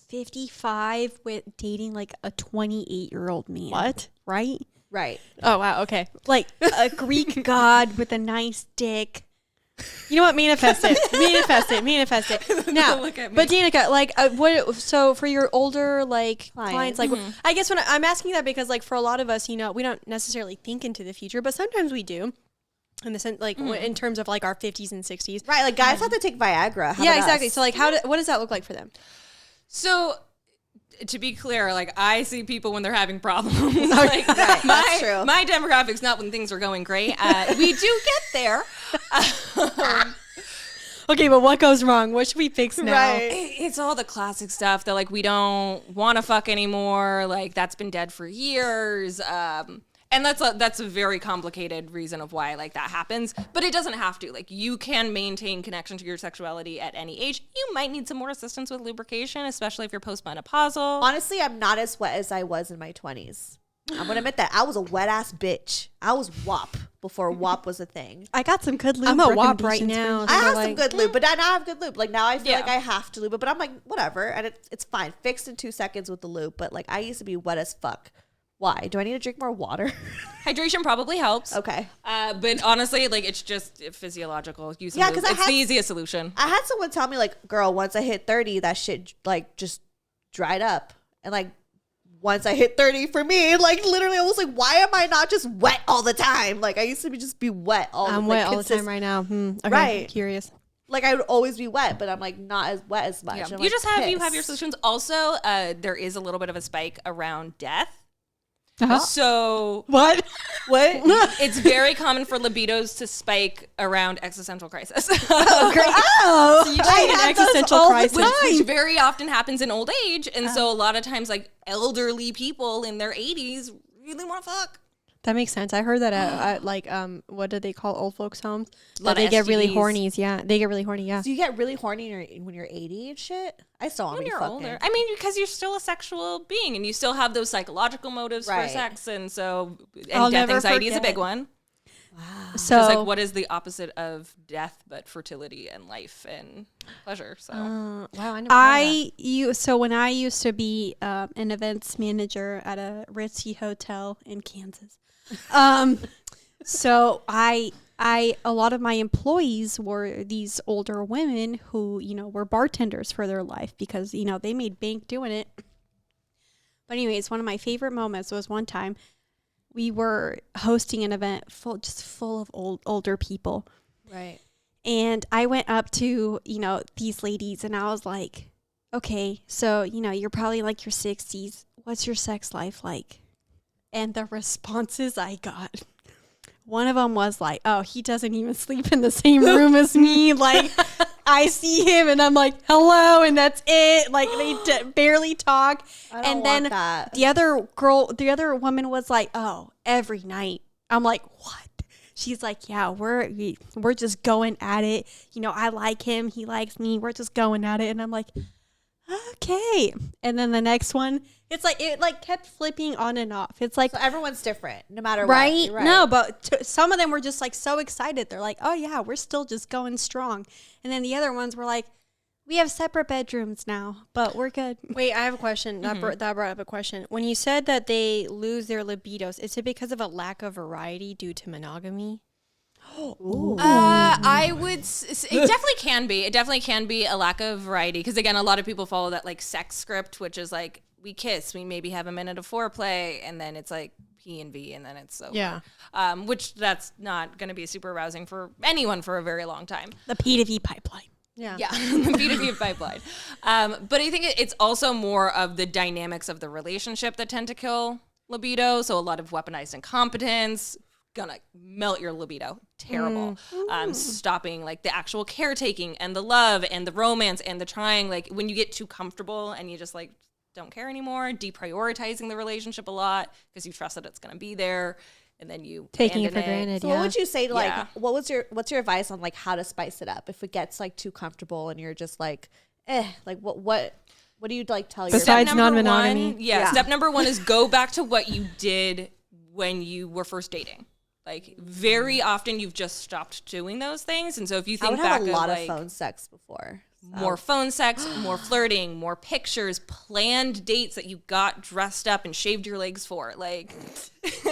55 with dating like a 28-year-old man. What? Right? Right. Oh, wow. Okay. Like a Greek god with a nice dick. You know what? Manifest it. Manifest it. Now, Look at me. but Danica, like, what? So for your older like clients, like, I guess when I'm asking that because like for a lot of us, we don't necessarily think into the future, but sometimes we do. In the sense, like, in terms of like our 50s and 60s, Right. Like guys have to take Viagra. How yeah, about exactly. us? So like, what does that look like for them? So, to be clear, like I see people when they're having problems. Like, Right, that's true. My demographic's not when things are going great. We do get there. Okay, but what goes wrong? What should we fix now? Right. It's all the classic stuff that like we don't want to fuck anymore. Like that's been dead for years. And that's a very complicated reason of why like that happens, but it doesn't have to. Like you can maintain connection to your sexuality at any age. You might need some more assistance with lubrication, especially if you're postmenopausal. Honestly, I'm not as wet as I was in my 20s. I'm gonna admit that I was a wet ass bitch. I was WAP before WAP was a thing. I got some good lube. I'm a WAP right recommendations now. for I you. have some good lube, but now I have good lube. Like now I feel Yeah. like I have to lube it, but I'm like whatever, and it's fine, fixed in 2 seconds with the lube. But like I used to be wet as fuck. Why? Do I need to drink more water? Hydration probably helps. Okay. But honestly, like it's just physiological use of Yeah, lube. 'cause I It's had- the easiest solution. I had someone tell me like, girl, once I hit 30, that shit like just dried up. And like once I hit 30 for me, like literally I was like, why am I not just wet all the time? Like I used to just be wet all I'm like, wet all the time right now. Okay, Right. Curious. Like I would always be wet, but I'm like not as wet as much. Yeah. I'm, You like, just have your pissed. solutions. Also, there is a little bit of a spike around death. Uh-huh. So What? What? it's very common for libidos to spike around existential crisis. Oh, great. Oh, so you just need an had those existential all the crisis. which very often happens in old age. And so a lot of times like elderly people in their 80s really want to fuck. That makes sense. I heard that at like what do they call old folks homes? Lot That they of get really STDs. horny. Yeah, they get really horny. Yeah. Do you get really horny when you're 80 and shit? I still want to When be you're fucking. older. I mean, because you're still a sexual being and you still have those psychological motives Right. for sex. And so I'll death never anxiety is a forget. big one. So Because like what is the opposite of death but fertility and life and pleasure? So wow, I never so when I used to be an events manager at a ritzy hotel in Kansas, so I a lot of my employees were these older women who were bartenders for their life because they made bank doing it. But anyways, one of my favorite moments was one time we were hosting an event full of older people. Right. And I went up to, these ladies and I was like, okay, so, you're probably like your 60s. What's your sex life like? And the responses I got, one of them was like, oh, he doesn't even sleep in the same room as me. Like, I see him and I'm like, hello, and that's it. Like, they barely talk. I don't And want then that. the other woman was like, oh, every night. I'm like, what? She's like, yeah, we're just going at it. I like him. He likes me. We're just going at it. And I'm like, okay. And then the next one, it's like, it like kept flipping on and off. It's like, So everyone's different, no matter right? what. You're right. No, but some of them were just like so excited. They're like, oh yeah, we're still just going strong. And then the other ones were like, we have separate bedrooms now, but we're good. Wait, I have a question. That brought up a question. When you said that they lose their libidos, is it because of a lack of variety due to monogamy? I would. It definitely can be. It definitely can be a lack of variety because again, a lot of people follow that like sex script, which is like we kiss, we maybe have a minute of foreplay, and then it's like P and V, and then it's over. Yeah. Which that's not going to be super arousing for anyone for a very long time. The P to V pipeline. Yeah. Yeah, the B2B pipeline. But I think it's also more of the dynamics of the relationship that tend to kill libido. So a lot of weaponized incompetence, gonna melt your libido. Terrible. Stopping like the actual caretaking and the love and the romance and the trying. Like when you get too comfortable and you just like don't care anymore, deprioritizing the relationship a lot because you trust that it's gonna be there. And then you Taking it for granted. So yeah. what would you say to like Yeah. what's your advice on like how to spice it up if it gets like too comfortable and you're just like like what do you like tell your Besides Step number non-monogamy? one- yeah, Yeah. Step number one is go back to what you did when you were first dating. Like very often you've just stopped doing those things. And so if you I think would back have a lot of of like phone sex before. more phone sex, more flirting, more pictures, planned dates that you got dressed up and shaved your legs for, like,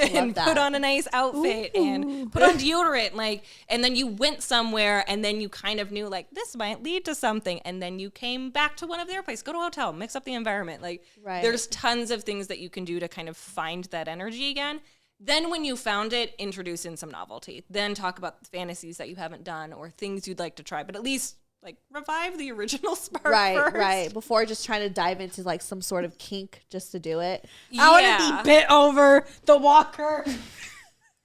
and that. put on a nice outfit and put on deodorant, like, and then you went somewhere and then you kind of knew like this might lead to something, and then you came back to one of their places, go to a hotel, mix up the environment, like, Right. there's tons of things that you can do to kind of find that energy again. Then when you found it, introduce in some novelty. Then talk about fantasies that you haven't done or things you'd like to try, but at least like revive the original spark first. Right. Before just trying to dive into like some sort of kink just to do it. I want to be bit over the walker.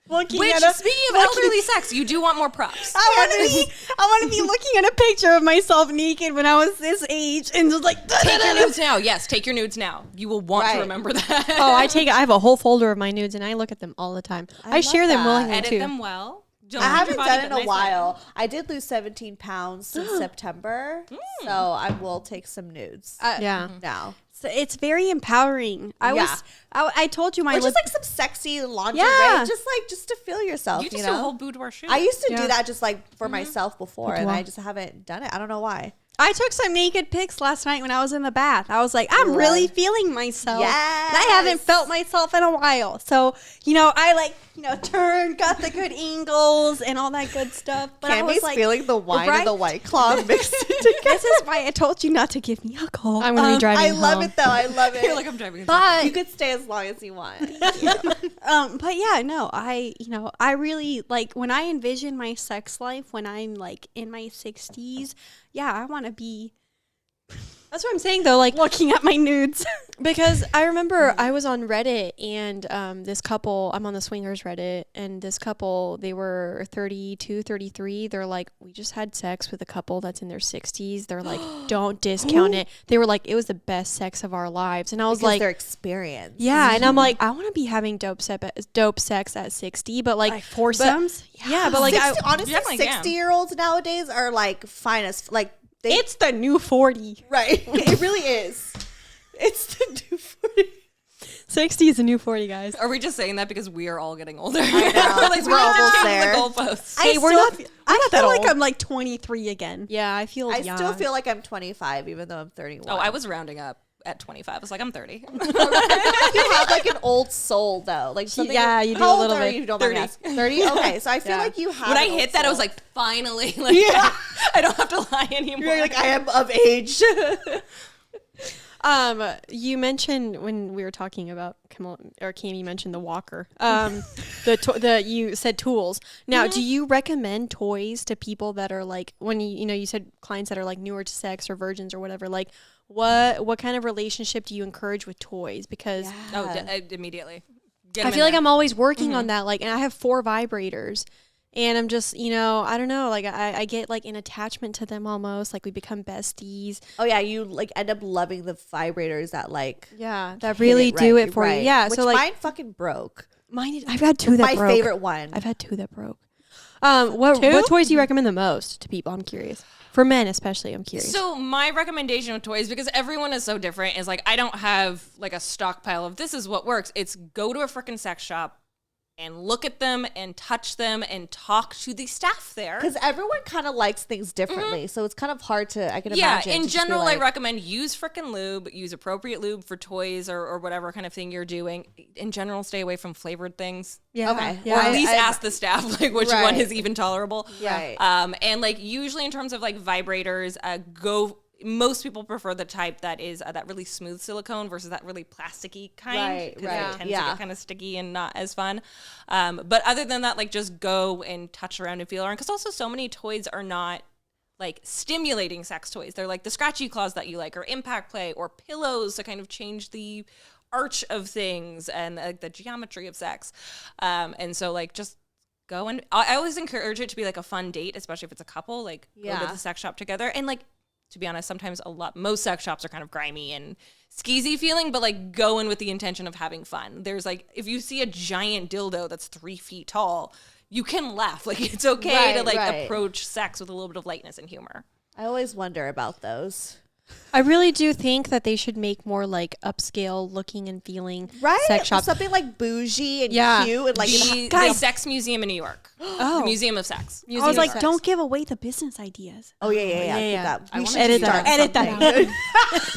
Looking Which, at a, speaking of elderly sex, you do want more props. I want to be looking at a picture of myself naked when I was this age and just like Take your nudes now. Yes, take your nudes now. You will want Right. to remember that. I have a whole folder of my nudes and I look at them all the time. I love share them that. willingly Edit too. them well. Don't I leave haven't your body, done it in but a nice while. I did lose 17 pounds since September, so I will take some nudes Yeah. now. So it's very empowering. I told you my Or just like some sexy lingerie, Yeah. just to feel yourself. You just know? do a whole boudoir shoot. I used to Yeah. do that just like for myself before, and Boudoir. I just haven't done it. I don't know why. I took some naked pics last night when I was in the bath. I was like, I'm really feeling myself. Yes. And I haven't felt myself in a while. So, I like, turned, got the good angles and all that good stuff. But I was Cammy's like, feeling the wine right? and the White Claw mixed together. this is why I told you not to give me alcohol. I'm going to be driving I love home. it though. I love it. feel like I'm driving. But You could stay as long as you want. but yeah, no, I really like when I envision my sex life when I'm like in my 60s. Yeah, I want to be That's what I'm saying though. Like, looking at my nudes. because I remember I was on Reddit and this couple, I'm on the swingers Reddit, and this couple, they were 32, 33. They're like, we just had sex with a couple that's in their 60s. They're like, don't discount it. They were like, it was the best sex of our lives. And I was Because like, their experience. yeah. And I'm like, I want to be having dope sex at 60, but like, foursomes. yeah, but like, 60, honestly, definitely can. 60-year-olds nowadays are like fine as like they It's the new 40. right. It really is. It's the new 40. 60 is a new 40, guys. Are we just saying that because we are all getting older? know. We're like, We're almost change there. the goalposts. I we're still not- feel, we're I not that feel like old. I'm like 23 again. Yeah, I feel I young. still feel like I'm 25 even though I'm 31. Oh, I was rounding up at 25. I was like, I'm 30. You have like an old soul though. Like something Yeah, you do how a little old are bit. you? Don't mind me 30. asking. 30? Okay, so I feel like you have when I an old hit that, I was soul. like, finally. Like, Yeah. I don't have to lie anymore. You're like I am of age. You mentioned when we were talking about Cami mentioned the walker. You said tools. Now, do you recommend toys to people that are like when you said clients that are like newer to sex or virgins or whatever? Like, what kind of relationship do you encourage with toys? Because Immediately. I feel like I'm always working on that. Like, and I have 4 vibrators. And I'm just, I don't know, like I get like an attachment to them almost, like we become besties. Oh yeah, you like end up loving the vibrators that like Yeah, that really do it for you. Yeah, Which so like mine fucking broke. I've had 2 that My broke. favorite one. I've had 2 that broke. What toys do you recommend the most to people? I'm curious. For men especially, I'm curious. So my recommendation with toys, because everyone is so different, is like I don't have like a stockpile of this is what works. It's go to a freaking sex shop and look at them and touch them and talk to the staff there. Because everyone kind of likes things differently, so it's kind of hard to. I can Yeah, imagine. in to just be general, like, I recommend use frickin' lube, use appropriate lube for toys or whatever kind of thing you're doing. In general, stay away from flavored things. yeah, okay. yeah. Or at least I- ask the staff like which one Right. is even tolerable. Right. And like usually in terms of like vibrators, most people prefer the type that is that really smooth silicone versus that really plasticky kind. Right, 'cause right, It tends to yeah. get kind of sticky and not as fun. But other than that, like just go and touch around and feel around. Because also so many toys are not like stimulating sex toys. They're like the scratchy claws that you like, or impact play, or pillows to kind of change the arch of things and the geometry of sex. And so like just go, and I always encourage it to be like a fun date, especially if it's a couple, like go to the sex shop together. And like, to be honest, sometimes most sex shops are kind of grimy and skeezy feeling, but like go in with the intention of having fun. There's like, if you see a giant dildo that's 3 feet tall, you can laugh. Like it's okay to like approach sex with a little bit of lightness and humor. I always wonder about those. I really do think that they should make more like upscale looking and feeling sex shops. Something like bougie and cute and like the Sex Museum in New York. The Museum of Sex. I was like, don't give away the business ideas. Oh yeah. We should edit that out.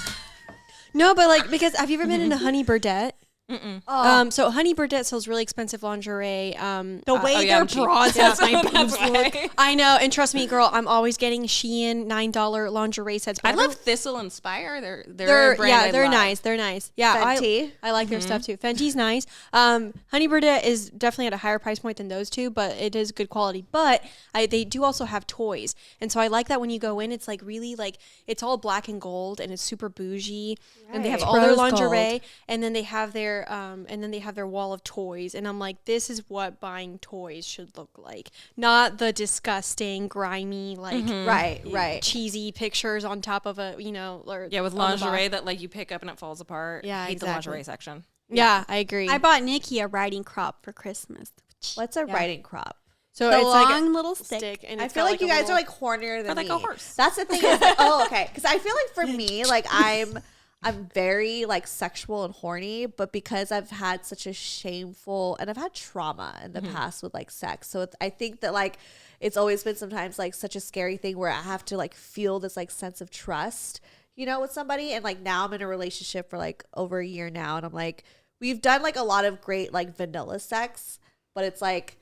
No, but like, because have you ever been into Honey Burdette? So Honey Burdette sells really expensive lingerie. The way their bras have my boobs look. I know, and trust me, girl, I'm always getting Shein $9 lingerie sets. I love Thistle and Spire. They're a brand they're I love. nice. They're nice. Yeah, Fenty. I like their stuff too. Fenty's nice. Honey Burdette is definitely at a higher price point than those two, but it is good quality. But they do also have toys, and so I like that when you go in, it's like really like it's all black and gold, and it's super bougie, and they have all their Rose lingerie, gold. and then they have their wall of toys, and I'm like, this is what buying toys should look like, not the disgusting, grimy, like right cheesy pictures on top of a or with lingerie that like you pick up and it falls apart. Yeah, I hate exactly. the lingerie section. Yeah, I agree. I bought Nikki a riding crop for Christmas. What's a riding crop? so The it's long like a little stick. and I it's feel got, like you a guys little- are like hornier than like me. a horse. That's the thing. Is like, oh, okay. Because I feel like for me, like I'm very like sexual and horny, but because I've had such a shameful and I've had trauma in the past with like sex, so I think that like it's always been sometimes like such a scary thing where I have to like feel this like sense of trust, with somebody. And like now I'm in a relationship for like over a year now, and I'm like, we've done like a lot of great like vanilla sex, but it's like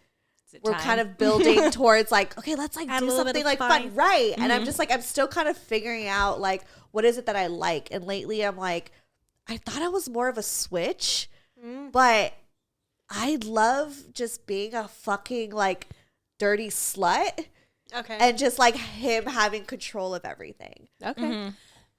we're kind of building towards like, okay, let's like Add a do little bit something of like spice. fun, right? And I'm just like, I'm still kind of figuring out like what is it that I like. And lately I'm like, I thought I was more of a switch, but I love just being a fucking like dirty slut, and just like him having control of everything.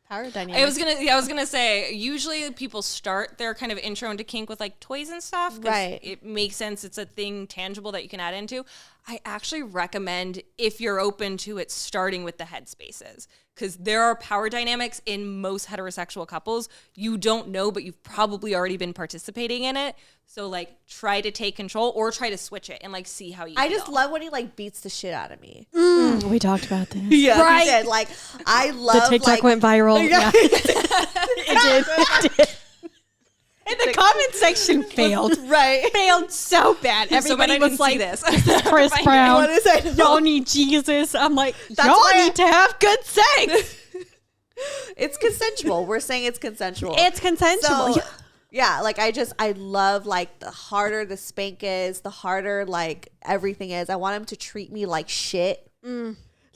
Power dynamic. I was gonna say, usually people start their kind of intro into kink with like toys and stuff. 'Cause Right. It makes sense. It's a thing tangible that you can add into. I actually recommend, if you're open to it, starting with the headspaces, because there are power dynamics in most heterosexual couples you don't know, but you've probably already been participating in it. So like try to take control or try to switch it and like see how you I feel. just love when he like beats the shit out of me. We talked about this. Yeah, Right. he did. Like I love The TikTok like, went viral. Yeah. It did. And the comment section failed. right. Failed so bad. Everybody was like, this. Chris Brown, What is it? y'all need Jesus. I'm like, That's y'all why need to have good sex. It's consensual. We're saying it's consensual. It's consensual. So, yeah, like I love like the harder the spank is, the harder like everything is. I want him to treat me like shit.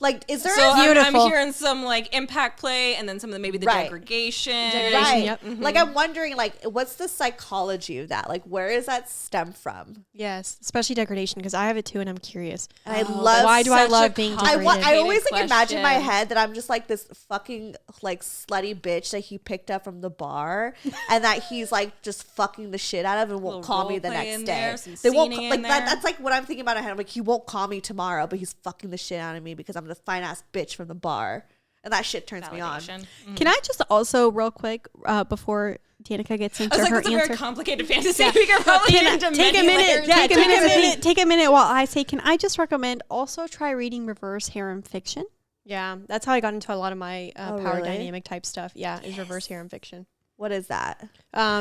Like, is there So a I'm hearing some like impact play, and then some of the maybe the Right. degradation. right? Yep. Like I'm wondering, like, what's the psychology of that? Like, where does that stem from? Yes, especially degradation, because I have it too, and I'm curious. And I love. Why do I such love a being complicated degraded? I always like imagine in my question. head that I'm just like this fucking like slutty bitch that he picked up from the bar, and that he's like just fucking the shit out of and won't Little call me role the play next in day. there, some They won't scening like in that. there. That's like what I'm thinking about in my head. I'm like, he won't call me tomorrow, but he's fucking the shit out of me because I'm the fine ass bitch from the bar, and that shit turns me on. Validation. Can I just also, real quick, before Danica gets I into was like, her that's a answer, very complicated fantasy. We could probably get into take a many minute. layers. Take a minute while I say, can I just recommend also try reading reverse harem fiction? Yeah, that's how I got into a lot of my Oh, power really? dynamic type stuff. Yeah, is reverse harem fiction. What is that?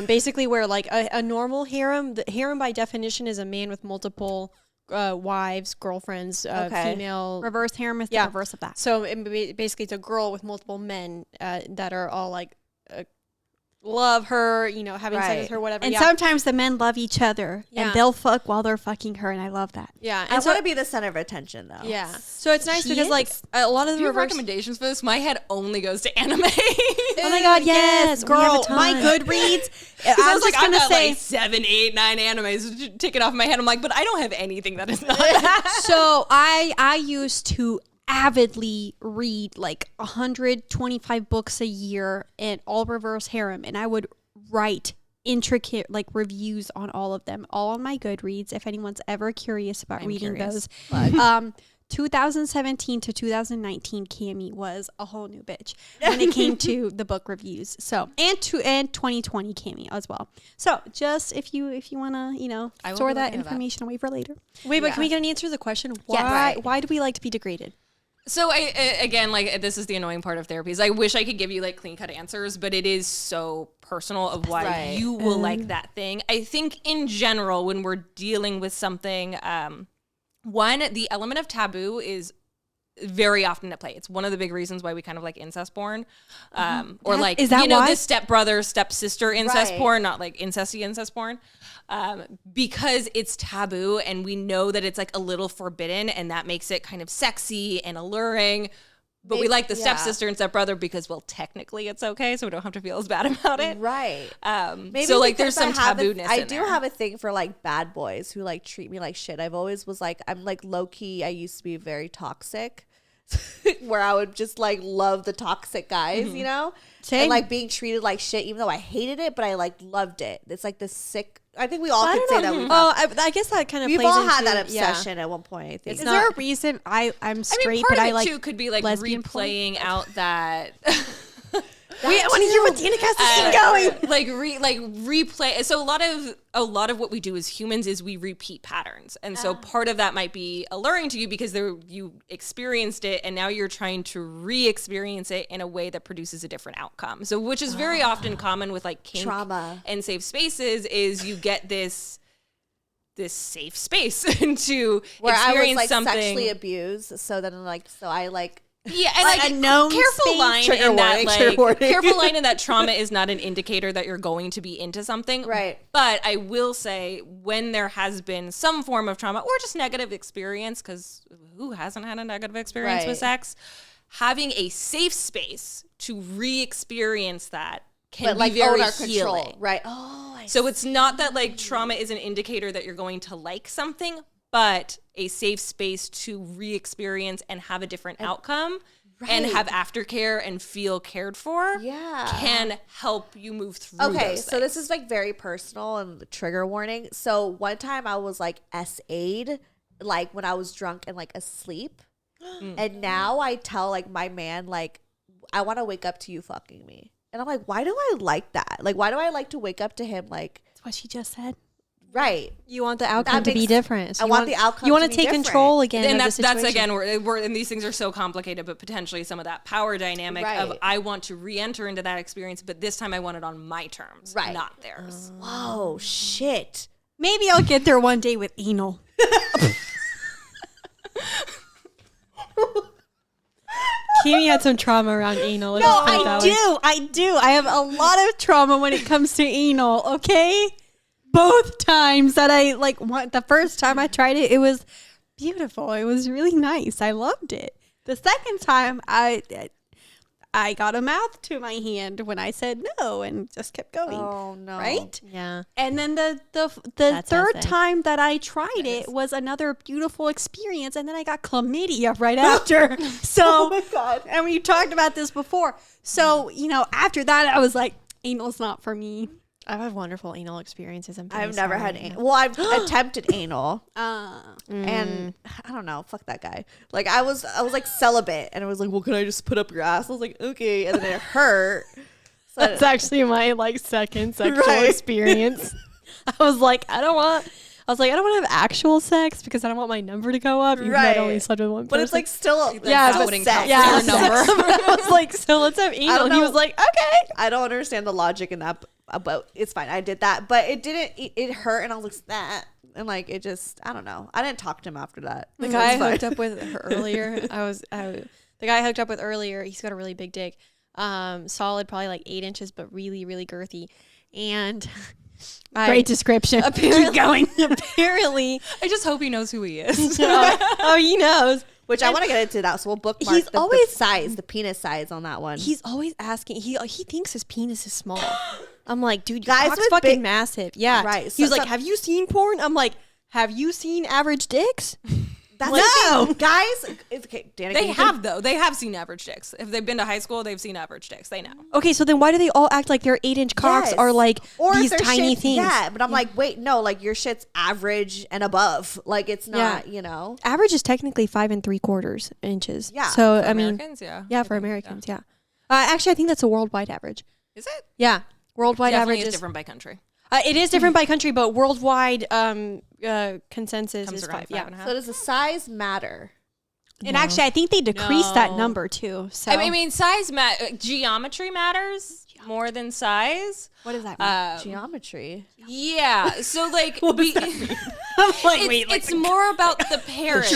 Basically, where like a normal harem, the harem by definition is a man with multiple wives, girlfriends, Okay. female. Reverse harem is the Yeah. reverse of that. So basically, it's a girl with multiple men that are all like love her, having sex Right. with her, whatever. And yeah. sometimes the men love each other, Yeah. and they'll fuck while they're fucking her, and I love that. yeah, I and so want to be the center of attention, though. yeah. So it's nice She because like is. a lot of Do the you have reverse. recommendations for this? My head only goes to anime. Oh my god, yes, we have a girl, ton. my Goodreads. I was just like, I've gonna got say. like 7, 8, 9 animes ticking off my head. I'm like, but I don't have anything that is not that. So I used to avidly read like 125 books a year and all reverse harem, and I would write intricate like reviews on all of them, all on my Goodreads if anyone's ever curious about reading those. 2017 to 2019, Cami was a whole new bitch when it came to the book reviews. So and 2020 Cami as well. So just if you want to store that information away for later. Wait, but can we get an answer to the question? Why do we like to be degraded? So again, like this is the annoying part of therapy is I wish I could give you like clean cut answers, but it is so personal of why you will like that thing. I think in general, when we're dealing with something, one, the element of taboo is very often at play. It's one of the big reasons why we kind of like incest porn, or like, is that why? This stepbrother, stepsister incest porn, not like incesty incest porn, because it's taboo and we know that it's like a little forbidden and that makes it kind of sexy and alluring. But we like the stepsister and stepbrother because, well, technically it's okay, so we don't have to feel as bad about it. Right. Maybe so like there's some tabooness I do have a thing for like bad boys who like treat me like shit. I've always was like, I'm like low key. I used to be very toxic. Where I would just like love the toxic guys, you know? Same. And like being treated like shit, even though I hated it, but I like loved it. It's like this sick. I think we all could say that. I guess that kind of we've plays all into, had that obsession at one point. I think. Is there a reason I'm straight, part but of I it like too could be like replaying out that. I want to hear what Danica has to say going. Like replay. So a lot of what we do as humans is we repeat patterns, and so part of that might be alluring to you because you experienced it, and now you're trying to re-experience it in a way that produces a different outcome. So, which is very often common with like kink trauma and safe spaces, is you get this safe space to where experience I was like something sexually abused. So then I like. Yeah, and like a known careful line trigger in that warning. careful line in that trauma is not an indicator that you're going to be into something. Right. But I will say when there has been some form of trauma or just negative experience, because who hasn't had a negative experience with sex, having a safe space to re-experience that can be very healing. Control. Right. Oh, so it's not that like trauma is an indicator that you're going to like something, but a safe space to re-experience and have a different outcome and have aftercare and feel cared for can help you move through those so things. this is like very personal and the trigger warning. So one time I was like SA'd, like when I was drunk and like asleep. And now I tell like my man, like, I want to wake up to you fucking me. And I'm like, why do I like that? Like, why do I like to wake up to him? Like, that's what she just said. Right. You want the outcome to be different. So I want the outcome. You want to to take different. control again. And of that's again where and these things are so complicated, but potentially some of that power dynamic of I want to re-enter into that experience, but this time I want it on my terms, not theirs. Whoa, shit. Maybe I'll get there one day with anal. Kimi had some trauma around anal. No, I do. I have a lot of trauma when it comes to anal, okay? Both times that I the first time I tried it, it was beautiful. It was really nice. I loved it. The second time I got a mouth to my hand when I said no and just kept going. Oh no. Right? Yeah. And then the third time that I tried it was another beautiful experience, and then I got chlamydia right after. So oh my God. And we talked about this before. So, after that I was like, anal's not for me. I've had wonderful anal experiences. I've never had anal. Well, I've attempted anal. And I don't know. Fuck that guy. Like I was like celibate, and I was like, well, can I just put up your ass? I was like, okay. And then it hurt. So That's actually my second sexual experience. I was like, I don't want to have actual sex because I don't want my number to go up. Even though I'd only slept with one person. But it's like still That but wouldn't sex. count yeah, for your number. I was like, so let's have anal. And he was like, okay. I don't understand the logic in that, but it's fine. I did that, but it didn't. It hurt, and I was like, that, and like it just. I don't know. I didn't talk to him after that. The guy I hooked up with earlier, the guy I hooked up with earlier, he's got a really big dick, solid, probably like 8 inches, but really, really girthy, and. Great description. Keep going. Apparently, I just hope he knows who he is. he knows. Which I want to get into that, so we'll bookmark He's the penis size on that one. He's always asking. He thinks his penis is small. I'm like, dude, your Guys cock's with fucking big- massive. Yeah. Right. He was like, have you seen porn? I'm like, have you seen average dicks? That's Like, the thing. Guys, okay, Danica, they have though. They have seen average dicks. If they've been to high school, they've seen average dicks. They know. Okay, so then why do they all act like their 8-inch cocks are like or these their tiny shit's- things? Yeah, but I'm like, wait, no, like your shit's average and above. Like it's not, you know. Average is technically 5 3/4 inches. Yeah. So For I mean, Americans, yeah. yeah, I for think, Americans, yeah. Actually, I think that's a worldwide average. Is it? Yeah, worldwide Definitely average is different by country. It is different by country, but worldwide consensus Comes is around 5. Yeah, 5.5. So does the size matter? And actually, I think they decreased that No. number too. So I mean, size geometry matters more than size. what does that mean? Geometry. Yeah. So like I'm like, it's more about the parent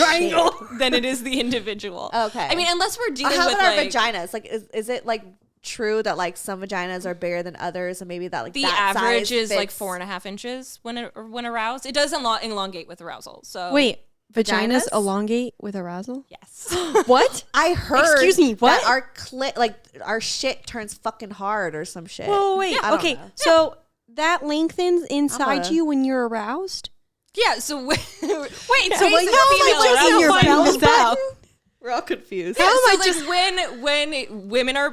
than it is the individual. Okay. I mean, unless we're dealing How with about our like vaginas? Like, is it like true that like some vaginas are bigger than others, and maybe that like the that average size is like fits- 4.5 inches when aroused. It does elongate with arousal. So Wait, vaginas Vaginas? elongate with arousal? yes. What? I heard. Excuse me, what? That our like our shit turns fucking hard or some shit. Whoa, wait. I don't Okay, know. so that lengthens inside a- you when you're aroused? Yeah. So wait. So So like like, how am I checking your belly button? We're all confused. Yeah, How am so I like just- when women are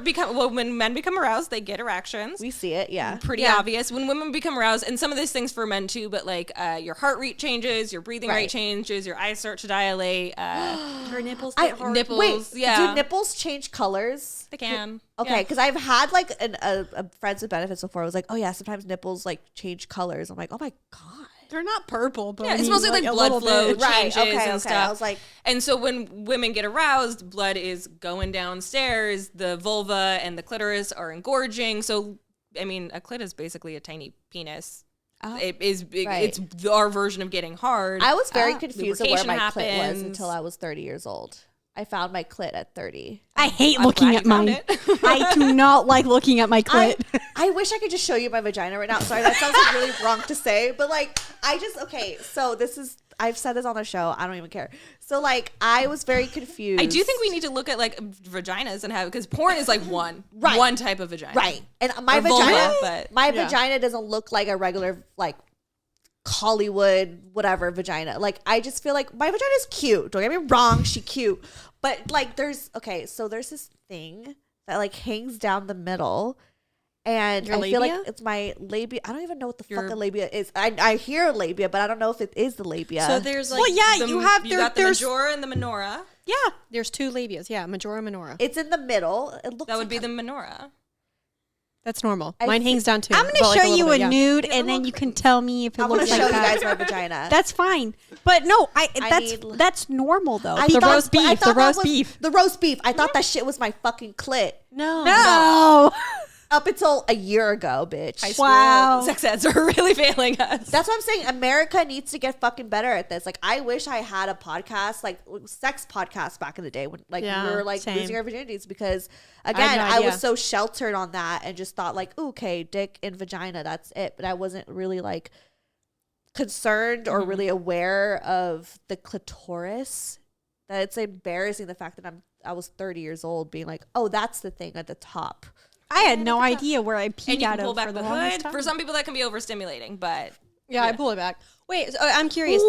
when men become aroused, they get erections. We see it, yeah. Pretty obvious when women become aroused, and some of these things for men too. But like your heart rate changes, your breathing Right. rate changes, your eyes start to dilate. Her nipples I, get hard. Nipples, wait, yeah. do nipples change colors? They can. Okay, Yeah. because I've had like a friends with benefits before. I was like, oh yeah, sometimes nipples like change colors. I'm like, oh my god. They're not purple, but Yeah, I it's mean, mostly like a blood little flow bit. Right, changes okay, and okay. stuff. I was like- and so when women get aroused, blood is going downstairs. The vulva and the clitoris are engorging. So, I mean, a clit is basically a tiny penis. It is. Right. It's our version of getting hard. I was very confused of where lubrication my clit was happens. until I was 30 years old. I found my clit at 30. I hate I'm looking glad at you found mine. it. I do not like looking at my clit. I wish I could just show you my vagina right now. Sorry, that sounds like really wrong to say, but like so this is I've said this on the show. I don't even care. So like I was very confused. I do think we need to look at like vaginas and have because porn is like one type of vagina. right. And my Or vulva, vagina but- my vagina doesn't look like a regular like Hollywood whatever vagina. Like I just feel like my vagina is cute. Don't get me wrong, she cute. But like there's this thing that like hangs down the middle. And Your I feel like labia? it's my labia. I don't even know what the Your- fuck a labia is. I hear labia, but I don't know if it is the labia. So there's like, Well, yeah, The- you have got the there's majora and the minora. yeah, there's 2 labias. Yeah, majora, minora. it's in the middle. It looks That would be like the minora. That's normal. I Mine thi- hangs down too. I'm going but, to like, show you little a bit, yeah. nude, and then you can tell me if it I'm gonna looks show like you that. guys my vagina. That's fine, but no, need- that's normal though. I The thought- roast but I beef, thought the that roast was- beef. The roast beef. I thought that shit was my fucking clit. No. no, Up until a year ago, bitch. High school Wow. sex eds are really failing us. That's what I'm saying. America needs to get fucking better at this. Like, I wish I had a podcast, like sex podcast back in the day when like Yeah, we were like same. losing our virginities because I again, have no I was idea. so sheltered on that and just thought like, ooh, okay, dick and vagina, that's it. But I wasn't really like concerned or really aware of the clitoris. That it's embarrassing the fact that I was 30 years old being like, oh, that's the thing at the top. I had no idea where I and peed you out can pull of back for the the longest hood. time. For some people, that can be overstimulating, but Yeah, I pull it back. Wait, so, I'm curious.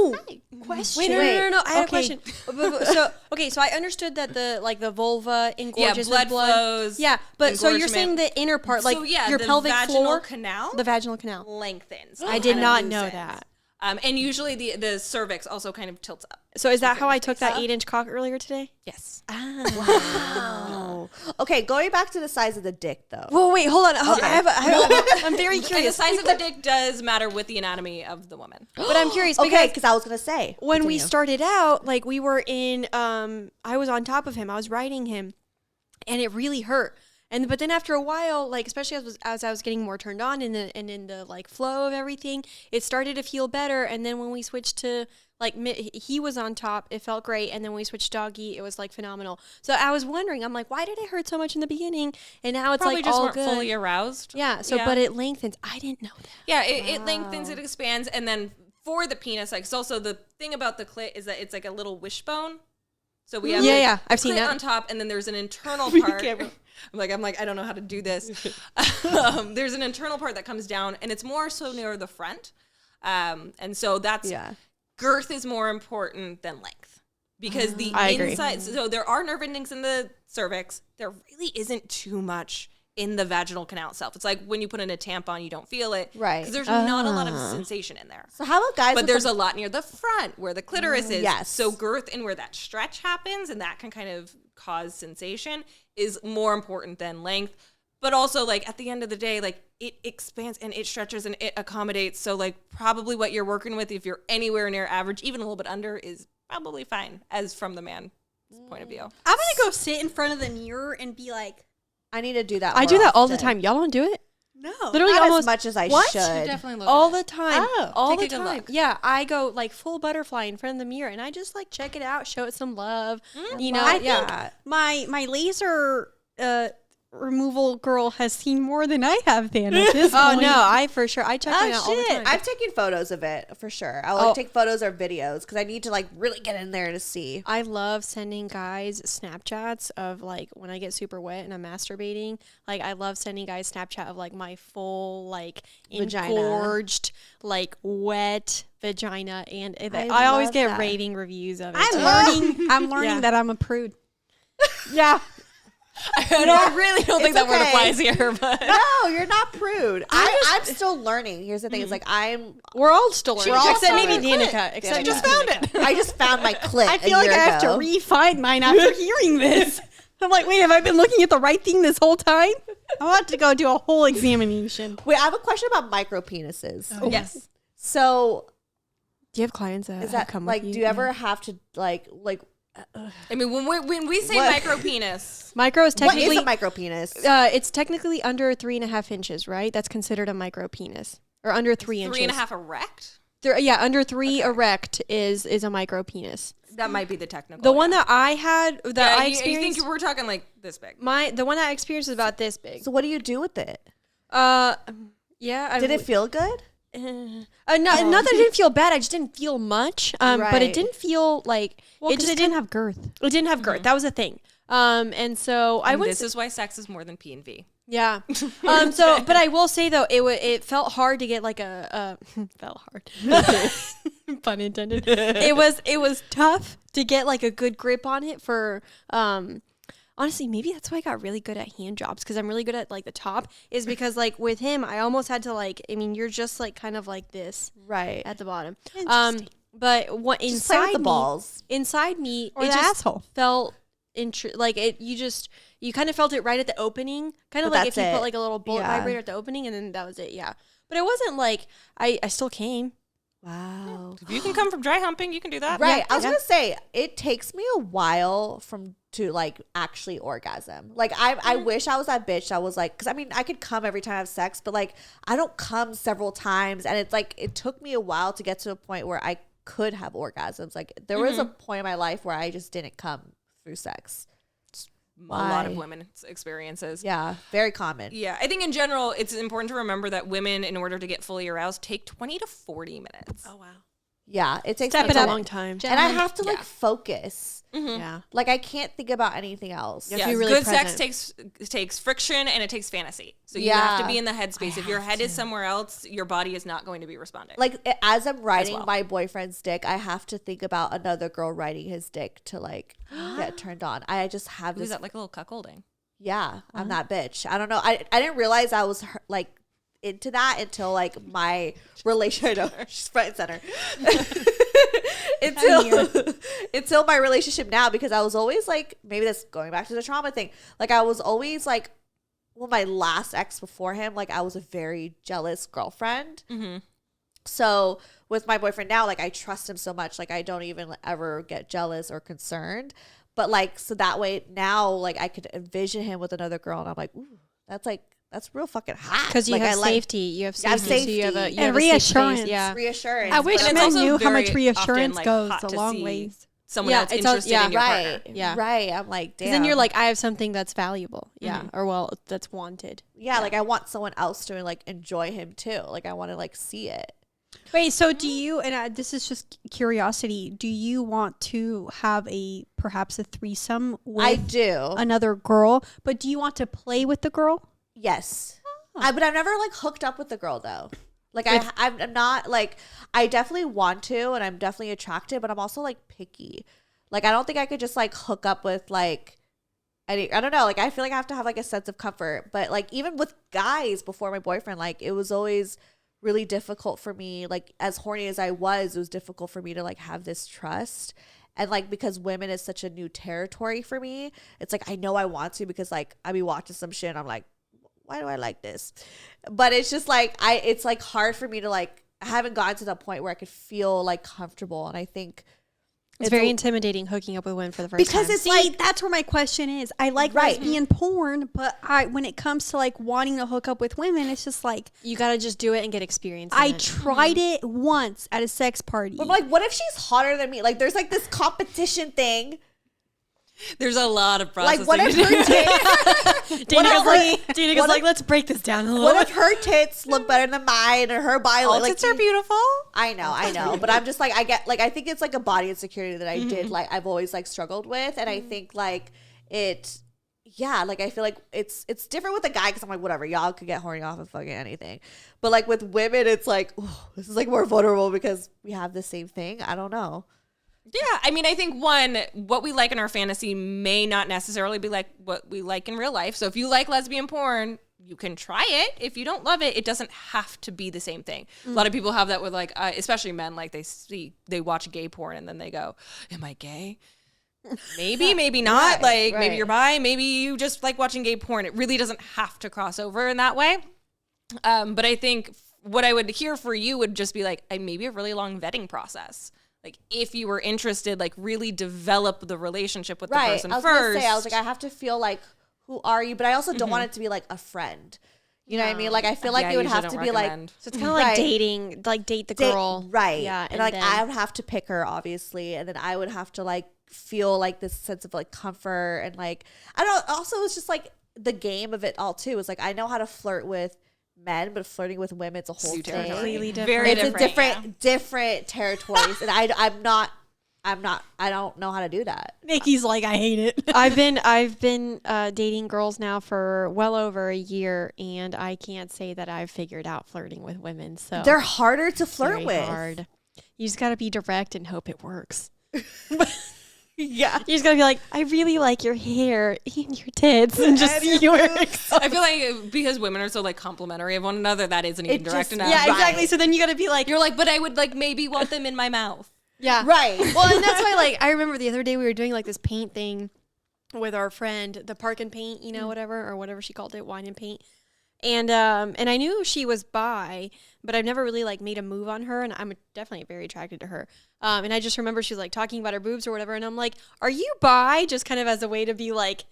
Question. Wait, no. I have Okay. a question. So I understood that the vulva engorges blood with blood. flows, Yeah, but so you're engorgement. saying the inner part, like so yeah, your the pelvic vaginal floor, canal, the vaginal canal. lengthens. I did kind of not know loosens. that. And usually the cervix also kind of tilts up. So is that how I took that 8-inch cock earlier today? Yes. Wow. Okay, going back to the size of the dick though. Well, wait, hold on. I'm very And the curious. size of the dick does matter with the anatomy of the woman. But I'm curious Okay, because because I was gonna say when we continue. started out, like we were in, I was on top of him. I was riding him, and it really hurt. But then after a while, like especially as I was getting more turned on and in the like flow of everything, it started to feel better. And then when we switched to like he was on top, it felt great. And then when we switched doggy, it was like phenomenal. So I was wondering, I'm like, why did it hurt so much in the beginning? And now it's Probably like just all weren't good. fully aroused. Yeah. So but it lengthens. I didn't know that. Yeah, it lengthens, it expands, and then for the penis, like it's also the thing about the clit is that it's like a little wishbone. So we have I've seen clit that. on top, and then there's an internal part. I'm like I don't know how to do this. There's an internal part that comes down, and it's more so near the front, and so that's girth is more important than length because the inside, so there are nerve endings in the cervix. There really isn't too much in the vaginal canal itself. It's like when you put in a tampon, you don't feel it. Right. Because there's not a lot of sensation in there. So how about guys? But there's a lot near the front where the clitoris is. Yes. So girth and where that stretch happens, and that can kind of cause sensation, is more important than length. But also, like, at the end of the day, like, it expands and it stretches and it accommodates. So, like, probably what you're working with, if you're anywhere near average, even a little bit under, is probably fine, as from the man's point of view. I'm gonna go sit in front of the mirror and be like, I need to do that. I do more that all the often. time. Y'all don't do it? no, Literally Not almost as much as I What? should. Definitely look all at the it. time. Oh, all take the a good time. look. Yeah, I go like full butterfly in front of the mirror and I just like check it out, show it some love. You know, I yeah. think my laser removal girl has seen more than I have, Dan. At this Oh point. no, I for sure. I check mine out all the time. I've taken photos of it for sure. I'll like, take photos or videos because I need to like really get in there to see. I love sending guys Snapchats of like when I get super wet and I'm masturbating. Like I love sending guys Snapchat of like my full like Vagina. engorged like wet vagina, and I I always love get that. raving reviews of it. I'm learning Yeah. that I'm a prude. Yeah. I really don't think It's that word okay. applies here, but No, you're not prude. I'm still learning. Here's the thing: is like We're all still learning. We're all Except still maybe learning. Danica. Except Danica. just found it. I just found my clit. I feel like I have to refine mine after hearing this. I'm like, wait, have I been looking at the right thing this whole time? I want to go do a whole examination. Wait, I have a question about micro penises. yes. So Do you have clients that, is that come like? with you? Do you ever have to like? I mean, when we say What? micro penis, Micro is What technically is a micro penis? it's technically under 3.5 inches, right? That's considered a micro penis, or under 3 inches. 3.5 erect, Under 3 erect is a micro penis. that might be the technical. The one that I had that I you experienced, think we're talking like this big? the one that I experienced is about this big. So what do you do with it? Yeah. Did it feel good? Not that it didn't feel bad. I just didn't feel much. But Right. it didn't feel like Well, it just didn't have girth. It didn't have girth. That was the thing. And so I would. This is why sex is more than P and V. Yeah. So, but I will say though, it felt hard to get like felt hard. Pun intended. It was tough to get like a good grip on it for. Honestly, maybe that's why I got really good at hand jobs, because I'm really good at like the top, is because like with him, I almost had to like, I mean, you're just like kind of like this Right. at the bottom. Interesting. But what Just play with inside the me, balls. inside me, Or it the just asshole. felt like it. You kind of felt it right at the opening, kind of But like if that's you it. put like a little bullet Yeah. vibrator at the opening, and then that was it. Yeah, but it wasn't like I still came. Wow. If you can come from dry humping, you can do that. Right. I was Yeah. gonna say it takes me a while to like actually orgasm. Like I wish I was that bitch that was like, because I mean I could come every time I have sex, but like I don't come several times, and it's like it took me a while to get to a point where I could have orgasms. Like there was a point in my life where I just didn't come through sex. A lot of Why? women's experiences. Yeah, very common. Yeah, I think in general, it's important to remember that women, in order to get fully aroused, take 20 to 40 minutes. Oh wow, Yeah, it takes step me it a a long time. and I have to like Yeah. focus. Yeah, Like I can't think about anything else. Yeah. Yeah, be really good sex present. takes friction and it takes fantasy. So you have to Yeah. be in the headspace. If your head is somewhere else, your body is not going to be responding. Like as I'm riding well. my boyfriend's dick, I have to think about another girl riding his dick to like get turned on. I just have Who's this. that, like a little cuckolding? Yeah, I'm that bitch. I don't know. I didn't realize I was like into that until like my relationship. I know, she's front and center. until my relationship now, because I was always like, maybe that's going back to the trauma thing. Like I was always like, well, my last ex before him, like I was a very jealous girlfriend. So with my boyfriend now, like I trust him so much, like I don't even ever get jealous or concerned. But like, so that way now, like I could envision him with another girl, and I'm like, ooh, that's real fucking hot. because you like, have I like safety. You have I have safety. So you have a safety. you have And a safe space. reassurance. Yeah. reassurance. I wish But it's men also knew how much very reassurance often, goes hot a to long see ways. someone Yeah, else it's all- interested yeah. in your right, partner. Yeah. right. I'm like, damn. Because then you're like, I have something that's valuable. Yeah. Or well, that's wanted. yeah, like I want someone else to like enjoy him too. Like I want to like see it. Wait, so do you, and this is just curiosity, do you want to have perhaps a threesome with I do. another girl, but do you want to play with the girl? Yes. But I've never like hooked up with the girl though. Like I'm not like, I definitely want to, and I'm definitely attracted, but I'm also like picky. Like, I don't think I could just like hook up with like I don't know. Like, I feel like I have to have like a sense of comfort. But like, even with guys before my boyfriend, like, it was always really difficult for me. Like, as horny as I was, it was difficult for me to like have this trust. And like, because women is such a new territory for me, it's like I know I want to, because like I be watching some shit and I'm like, why do I like this? But it's just like it's like hard for me to like, I haven't gotten to the point where I could feel like comfortable. And I think it's very intimidating hooking up with women for the first time. Because it's like, that's where my question is. I like lesbian porn, but when it comes to like wanting to hook up with women, it's just like, you got to just do it and get experience. I tried it once at a sex party. But like, what if she's hotter than me? Like, there's like this competition thing. There's a lot of processing. Like, what if her tits? Danica's like, let's break this down a little bit. What if her tits look better than mine, or her body? All like, tits are beautiful. I know, but I'm just like, I think it's like a body insecurity that I did, like, I've always like struggled with, and I think like like I feel like it's different with a guy, because I'm like, whatever, y'all could get horny off of fucking anything, but like with women, it's like, ooh, this is like more vulnerable because we have the same thing. I don't know. Yeah, I mean, I think what we like in our fantasy may not necessarily be like what we like in real life. So if you like lesbian porn, you can try it. If you don't love it, it doesn't have to be the same thing. A lot of people have that with like, especially men, like they watch gay porn and then they go, "Am I gay? Maybe, maybe not. Maybe you're bi. Maybe you just like watching gay porn." It really doesn't have to cross over in that way. But I think what I would hear for you would just be like, maybe a really long vetting process. Like, if you were interested, like, really develop the relationship with the person first. I was like, I have to feel like, who are you? But I also don't want it to be like a friend. You know what I mean? Like, I feel like it would have to be like, so it's kind of like dating, like date the girl. Right. Yeah. And like, I would have to pick her, obviously. And then I would have to like feel like this sense of like comfort. And like, I don't know. Also, it's just like the game of it all too. Is like, I know how to flirt with men, but flirting with women, it's a whole thing. Completely different. Very it's different. a different territories, and I don't know how to do that. Nikki's like, I hate it. I've been dating girls now for well over a year, and I can't say that I've figured out flirting with women. So They're harder to flirt with. Hard. You just got to be direct and hope it works. Yeah, you just gotta be like, I really like your hair and your tits, and just see your. I feel like because women are so like complimentary of one another, that isn't even direct enough. Yeah, exactly. So then you gotta be like, you're like, but I would like maybe want them in my mouth. Yeah, right. Well, and that's why like I remember the other day we were doing like this paint thing with our friend, the Park and Paint, whatever she called it, wine and paint. And I knew she was bi, but I've never really like made a move on her, and I'm definitely very attracted to her. And I just remember she was like talking about her boobs or whatever, and I'm like, "Are you bi?" Just kind of as a way to be like,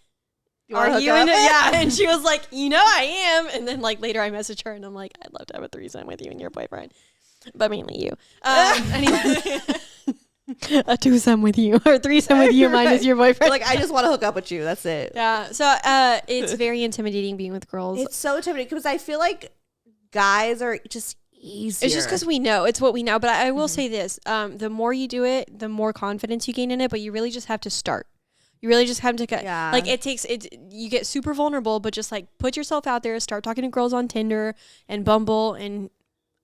"Are you into?" Yeah. And she was like, "I am." And then like later I messaged her, and I'm like, "I'd love to have a threesome with you and your boyfriend, but mainly you." Anyway. A twosome with you or threesome with you minus your boyfriend. Like, I just want to hook up with you. That's it. Yeah. So it's very intimidating being with girls. It's so intimidating because I feel like guys are just easier. It's just because we know. It's what we know. But I will say this. The more you do it, the more confidence you gain in it. But you really just have to start. You really just have to get, like, you get super vulnerable, but just like put yourself out there, start talking to girls on Tinder and Bumble, and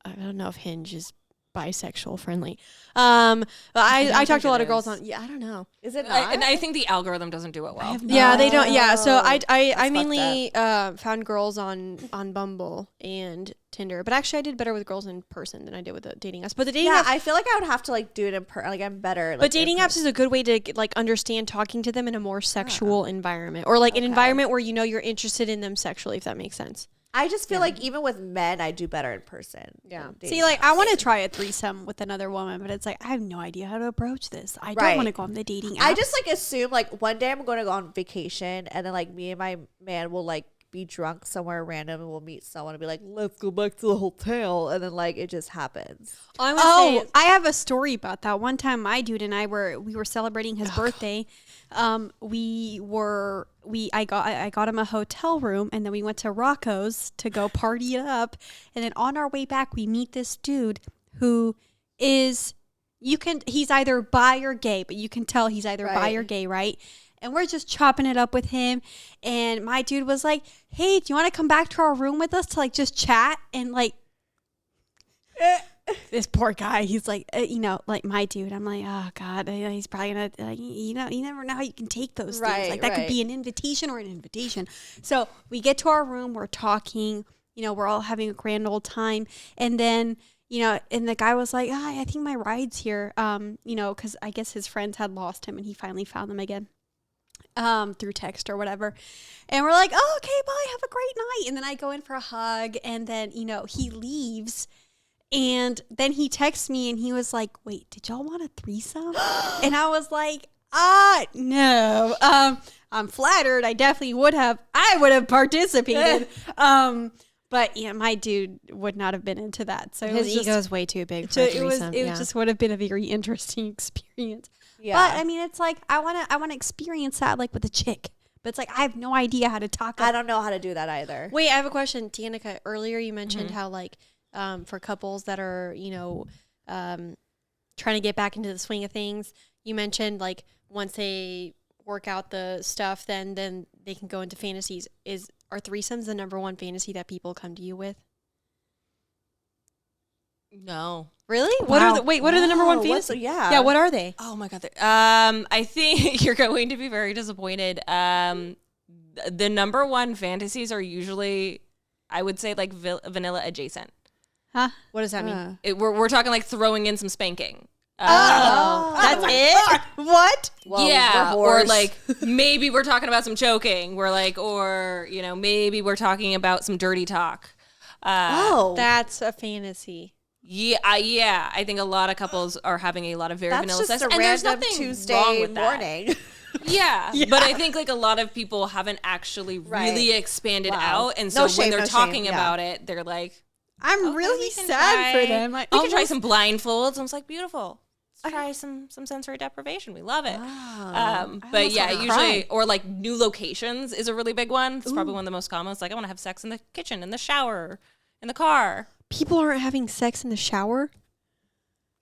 I don't know if Hinge is bisexual friendly. But I talked to a lot of girls on, I don't know. Is it not? And I think the algorithm doesn't do it well. Yeah, they don't. Yeah. So I mainly found girls on Bumble and Tinder, but actually I did better with girls in person than I did with the dating apps. But the dating apps, I feel like I would have to like do it in person. Like, I'm better. Like, but dating apps is a good way to like understand talking to them in a more sexual environment, or like an environment where you're interested in them sexually, if that makes sense. I just feel like even with men, I do better in person. Yeah. See, like, I want to try a threesome with another woman, but it's like, I have no idea how to approach this. I don't want to go on the dating apps. I just like assume like one day I'm going to go on vacation, and then like me and my man will like be drunk somewhere random, and we'll meet someone and be like, let's go back to the hotel, and then like it just happes. I have a story about that. One time my dude and I we were celebrating his birthday. I got him a hotel room, and then we went to Rocco's to go party it up, and then on our way back we meet this dude who is he's either bi or gay, but you can tell he's either bi or gay, right? And we're just chopping it up with him. And my dude was like, hey, do you want to come back to our room with us to like just chat? And like, this poor guy, he's like, like my dude. I'm like, oh God, he's probably gonna, you never know how you can take those things. Like that could be an invitation or an invitation. So we get to our room, we're talking, we're all having a grand old time. And then, and the guy was like, I think my ride's here. Cause I guess his friends had lost him and he finally found them again. Through text or whatever. And we're like, oh, okay, bye, have a great night. And then I go in for a hug and then, he leaves. And then he texts me and he was like, wait, did y'all want a threesome? And I was like, no. I'm flattered. I definitely would have participated. But yeah, my dude would not have been into that. So his ego is way too big for a threesome. It just would have been a very interesting experience. Yeah. But I mean, it's like I want to experience that like with a chick. But it's like I have no idea how to talk. I don't know how to do that either. Wait, I have a question, Danica. Earlier you mentioned how like for couples that are trying to get back into the swing of things, you mentioned like once they work out the stuff, then they can go into fantasies. Are threesomes the number one fantasy that people come to you with? No. Really? What are the number one fantasies? Yeah, what are they? Oh my God. I think you're going to be very disappointed. The number one fantasies are usually, I would say, like vanilla adjacent. Huh? What does that mean? We're talking like throwing in some spanking. That's it? What? Well, yeah, or like maybe we're talking about some choking. We're like, or maybe we're talking about some dirty talk. That's a fantasy. Yeah, I think a lot of couples are having a lot of very vanilla sex, and there's nothing Tuesday wrong with morning. Yeah, but I think like a lot of people haven't actually really expanded out, and so when they're talking about it, they're like, I'm really sad for them. We can try some blindfolds. I was like, beautiful. Let's try some sensory deprivation. We love it. But yeah, usually, or like new locations is a really big one. It's probably one of the most common. It's like, I want to have sex in the kitchen, in the shower, in the car. People aren't having sex in the shower?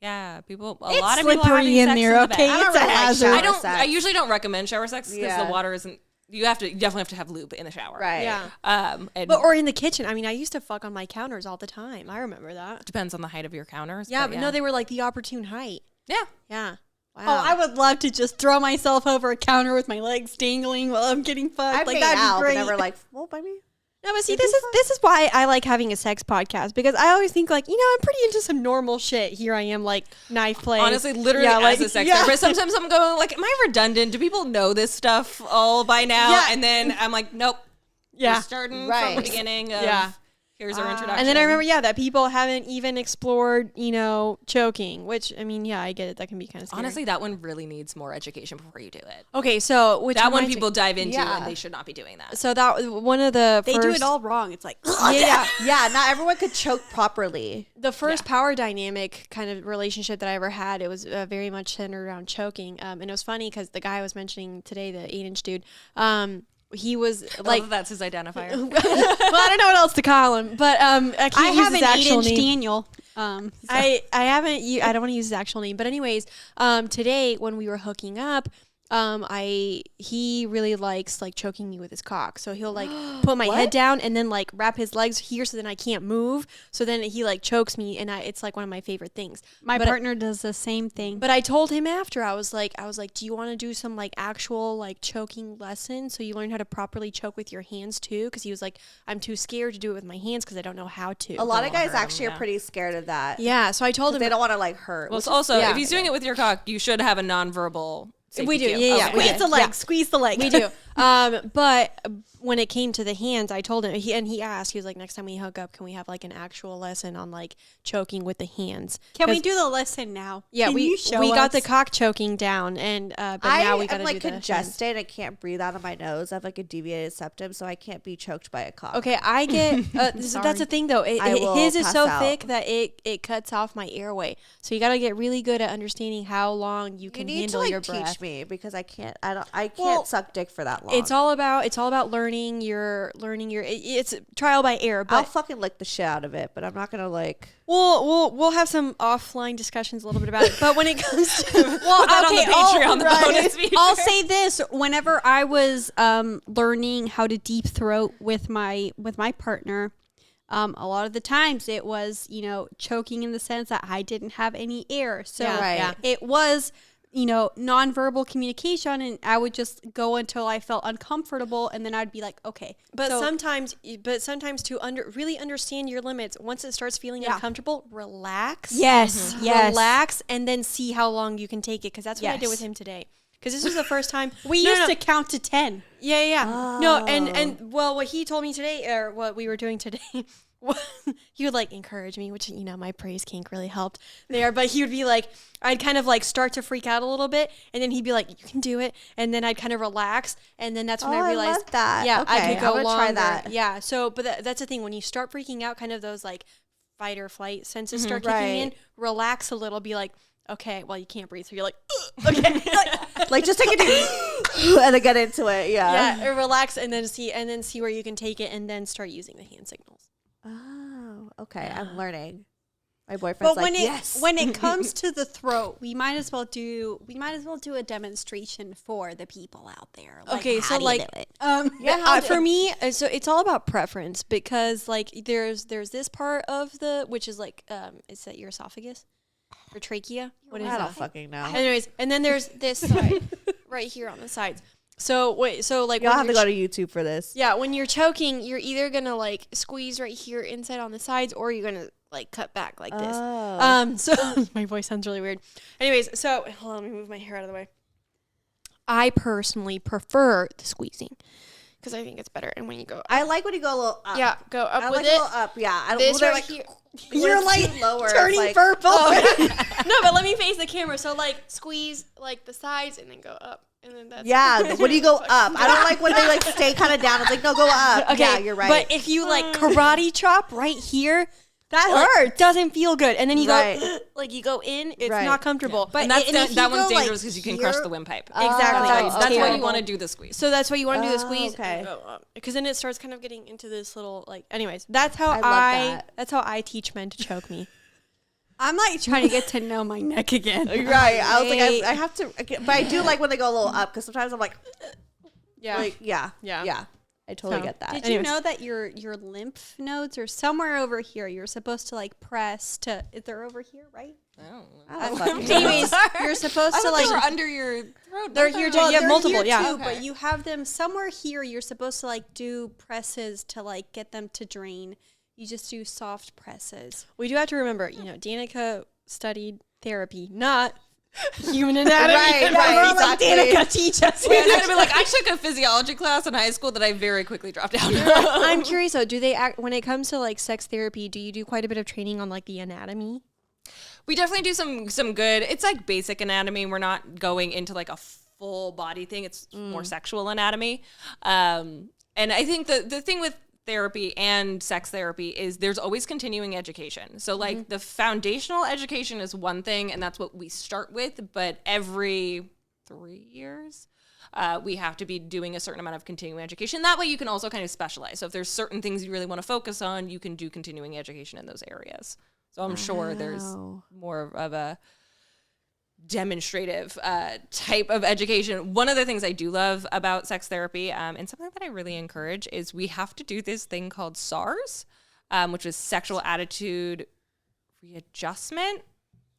Yeah, a lot of people It's are slippery having in sex there, in the okay? bed. It's a hazard. I usually don't recommend shower sex because the water isn't. You definitely have to have lube in the shower. Right. Yeah. Or in the kitchen. I mean, I used to fuck on my counters all the time. I remember that. Depends on the height of your counters. Yeah, but no, they were like the opportune height. Yeah. Yeah. Wow. Oh, I would love to just throw myself over a counter with my legs dangling while I'm getting fucked. I've like made that'd out, be great. but never like, well, by me. No, but see, this is why I like having a sex podcast, because I always think like, I'm pretty into some normal shit. Here I am, like knife play. Honestly, literally as a sex therapist, sometimes I'm going like, am I redundant? Do people know this stuff all by now? Yeah. And then I'm like, nope. Yeah. We're starting from the beginning of here's our introduction. And then I remember, that people haven't even explored, choking, which, I mean, I get it. That can be kind of scary. Honestly, that one really needs more education before you do it. Okay, so that one people dive into and they should not be doing that. So that one of the they do it all wrong. It's like, yeah, not everyone could choke properly. The first power dynamic kind of relationship that I ever had, it was very much centered around choking. And it was funny because the guy I was mentioning today, the 8-inch dude, he was like, that's his identifier. Well, I don't know what else to call him, but I can't use have his an actual 8-inch name. Daniel. I haven't. I don't want to use his actual name, but anyways, today when we were hooking up, he really likes like choking me with his cock. So he'll like put my head down and then like wrap his legs here so then I can't move. So then he like chokes me, and it's like one of my favorite things. My partner does the same thing. But I told him after, I was like, do you want to do some like actual like choking lessons so you learn how to properly choke with your hands too? Because he was like, I'm too scared to do it with my hands because I don't know how to. A lot of guys actually are pretty scared of that. Yeah, so I told him they don't want to like hurt. Well, also, if he's doing it with your cock, you should have a nonverbal. We do, yeah. Squeeze the leg, squeeze the leg. We do. But when it came to the hands, I told him, he asked, he was like, next time we hook up, can we have like an actual lesson on like choking with the hands? Can we do the lesson now? Yeah, Can we show got us? the cock choking down, and but now we got to I'm do like the congested. I can't breathe out of my nose. I have like a deviated septum, so I can't be choked by a cock. Okay, I get that's the thing though. His is so thick that it cuts off my airway. So you got to get really good at understanding how long you can handle your breath. Teach me because I can't suck dick for that long. It's all about learning your it's trial by error. But I'll fucking lick the shit out of it, but I'm not gonna like. We'll have some offline discussions a little bit about it. But when it comes to on the Patreon, the bonus feature. I'll say this: whenever I was learning how to deep throat with my partner, A lot of the times it was, choking in the sense that I didn't have any air. So it was, nonverbal communication, and I would just go until I felt uncomfortable, and then I'd be like, okay. But sometimes to really understand your limits, once it starts feeling uncomfortable, relax. Yes. Relax, and then see how long you can take it, because that's what I did with him today. Because this was the first time we used to count to 10. Yeah. Oh. No, and what he told me today, or what we were doing today, he would like encourage me, which my praise kink really helped there. But he would be like, I'd kind of like start to freak out a little bit, and then he'd be like, "You can do it," and then I'd kind of relax, and then that's when I realized, I love that. Yeah, okay, I could go I'm longer. try that. Yeah. So, but that's the thing, when you start freaking out, kind of those like fight or flight senses start kicking in. Relax a little, be like, okay, well, you can't breathe, so you're like, okay, like just take it deep and then get into it. Yeah, or relax, and then see where you can take it, and then start using the hand signals. Oh, okay. I'm learning. My boyfriend's But yes. when it comes to the throat, we might as well do a demonstration for the people out there. Okay, so like for me, so it's all about preference, because like there's this part of which is like is that your esophagus or trachea? What is I don't that? fucking know. Anyways, and then there's this side right here on the sides. So like You'll have to go to YouTube for this. Yeah, when you're choking, you're either gonna like squeeze right here inside on the sides, or you're gonna like cut back like this. So my voice sounds really weird. Anyways, so hold on, let me move my hair out of the way. I personally prefer the squeezing because I think it's better. And when you go up, I like when you go a little up. Yeah, go up I with like it. a little up. Yeah, I don't. This They're right like, here. You're like lower, turning like, purple. No, but let me face the camera. So like squeeze like the sides and then go up. And then that's Yeah, when you go up. I don't like when they like stay kind of down. It's like, no, go up. Okay, Yeah, you're right. But if you like karate chop right here, that hurts. Doesn't feel good. And then you go like you go in, it's not comfortable. But that one's dangerous because you can crush the windpipe. Exactly. That's why you want to do the squeeze. So that's why you want to do the squeeze. Okay. And go up. Because then it starts kind of getting into this little like. Anyways, that's how that's how I teach men to choke me. I'm like trying to get to know my neck again. Right. I was like, I have to, but I do like when they go a little up because sometimes I'm like, yeah. I totally get that. Did you know that your lymph nodes are somewhere over here? You're supposed to like press to. They're over here, right? Anyways, you're supposed to like. They're under your throat. They're here. Well, you have they're multiple. here Yeah. too, but you have them somewhere here. You're supposed to like do presses to like get them to drain. You just do soft presses. We do have to remember, Danica studied therapy, not human anatomy. Right. Exactly. Danica, teach us. I was gonna be like, I took a physiology class in high school that I very quickly dropped out. I'm curious though, do they when it comes to like sex therapy, do you do quite a bit of training on like the anatomy? We definitely do some good. It's like basic anatomy. We're not going into like a full body thing. It's more sexual anatomy. And I think the thing with therapy and sex therapy is there's always continuing education. So like the foundational education is one thing, and that's what we start with, but every 3 years we have to be doing a certain amount of continuing education. That way you can also kind of specialize. So if there's certain things you really want to focus on, you can do continuing education in those areas. So I'm sure there's more of a demonstrative type of education. One of the things I do love about sex therapy, and something that I really encourage, is we have to do this thing called SARS, which is sexual attitude readjustment.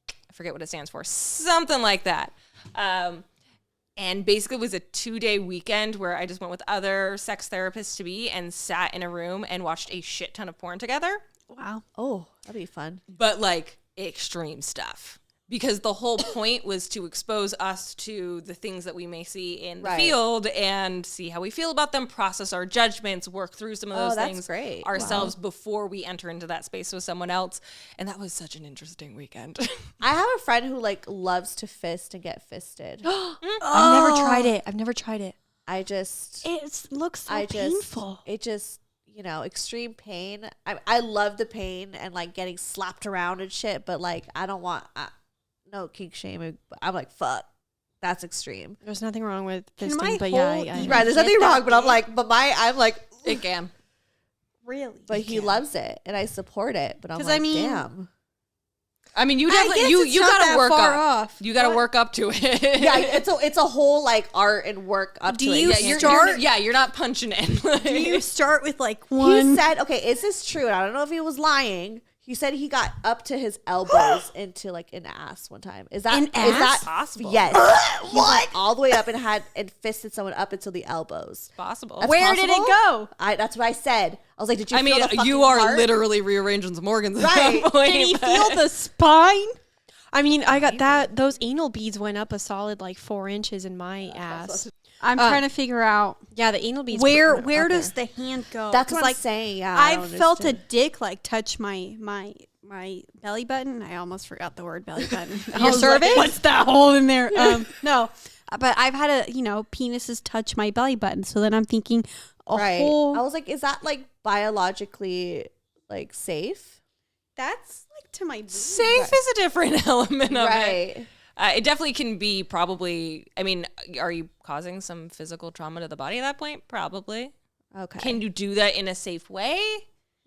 I forget what it stands for, something like that. And basically it was a 2-day weekend where I just went with other sex therapists to be and sat in a room and watched a shit ton of porn together. Wow. Oh, that'd be fun. But like extreme stuff. Because the whole point was to expose us to the things that we may see in the field and see how we feel about them, process our judgments, work through some of those things ourselves before we enter into that space with someone else. And that was such an interesting weekend. I have a friend who like loves to fist and get fisted. I've never tried it. It looks so painful. It just, extreme pain. I love the pain and like getting slapped around and shit, but like I don't want... no kink shaming, but I'm like, fuck, that's extreme. There's nothing wrong with fisting, my but whole yeah, right. There's nothing wrong, but I'm like, I'm like, It can. Really? But he loves it, and I support it. But I'm like, damn. I mean, you I definitely guess you it's you not gotta that work far up. off. You gotta work up to it. Yeah, it's a whole like art and work up Do to you it. You're not punching in. Do you start with like He one? said, okay, is this true? And I don't know if he was lying. He said he got up to his elbows into like an ass one time. Is that An is that ass? Possible? Yes. He went all the way up and fisted someone up until the elbows. Possible. That's Where did it possible? go? That's what I said. I was like, did you? I feel mean, the fucking you are heart? literally rearranging some organs at Right. that point. Did he feel the spine? I mean, I got those anal beads went up a solid like 4 inches in my ass. I'm trying to figure out Yeah, the anal beads. where went where up does there. the hand go? That's 'Cause, what I'm like saying. Yeah, I I don't felt a understand. dick like touch my belly button. I almost forgot the word belly button. I Your was like, cervix? what's that hole in there? No, but I've had penises touch my belly button. So then I'm thinking Right. whole. I was like, is that like biologically like safe? That's like to my Safe is a different element of it. Right. It definitely can be probably. I mean, are you causing some physical trauma to the body at that point? Probably. Okay. Can you do that in a safe way?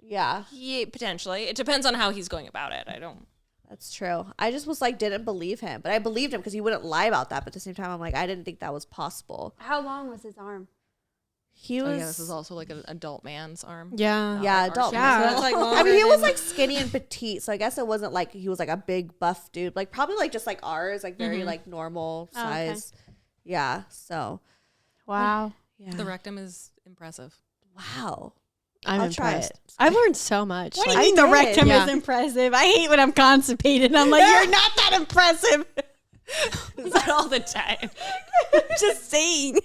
Yeah, Yeah, potentially. It depends on how he's going about it. I don't. that's true. I just was like, didn't believe him, but I believed him because he wouldn't lie about that. But at the same time, I'm like, I didn't think that was possible. How long was his arm? He was. Oh yeah, this is also like an adult man's arm. Yeah. Not Yeah, like adult. our man. shit. that's like I mean, he was like skinny and petite, so I guess it wasn't like he was like a big buff dude. Like probably like just like ours, like very like normal Oh, okay. size. Yeah. So. Wow. Yeah. The rectum is impressive. Wow. I'm I'll try impressed. it. I've learned so much. What do Like, you mean the did. rectum Yeah. is impressive? I hate when I'm constipated. I'm like, you're not that impressive. Not all the time. Just saying.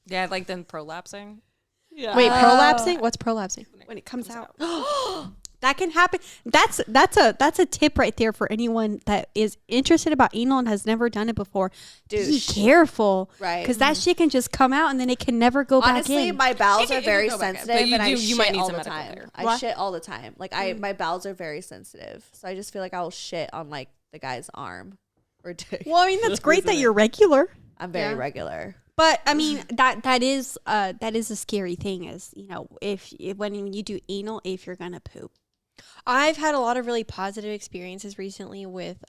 Yeah, like then prolapsing. wait, prolapsing? What's prolapsing? When it comes out. That can happen. That's a tip right there for anyone that is interested about anal and has never done it before. Be Douche. careful, Right. Because that shit can just come out and then it can never go Honestly, back in. my bowels It can are very go back in, but sensitive, you and I do- you might shit need all some the medical time. care. I What? shit all the time. Like my bowels are very sensitive, so I just feel like I will shit on like the guy's arm or dick. Well, I mean, that's great that you're regular. I'm very Yeah. regular. But I mean that is a scary thing, is if when you do anal, if you're gonna poop. I've had a lot of really positive experiences recently with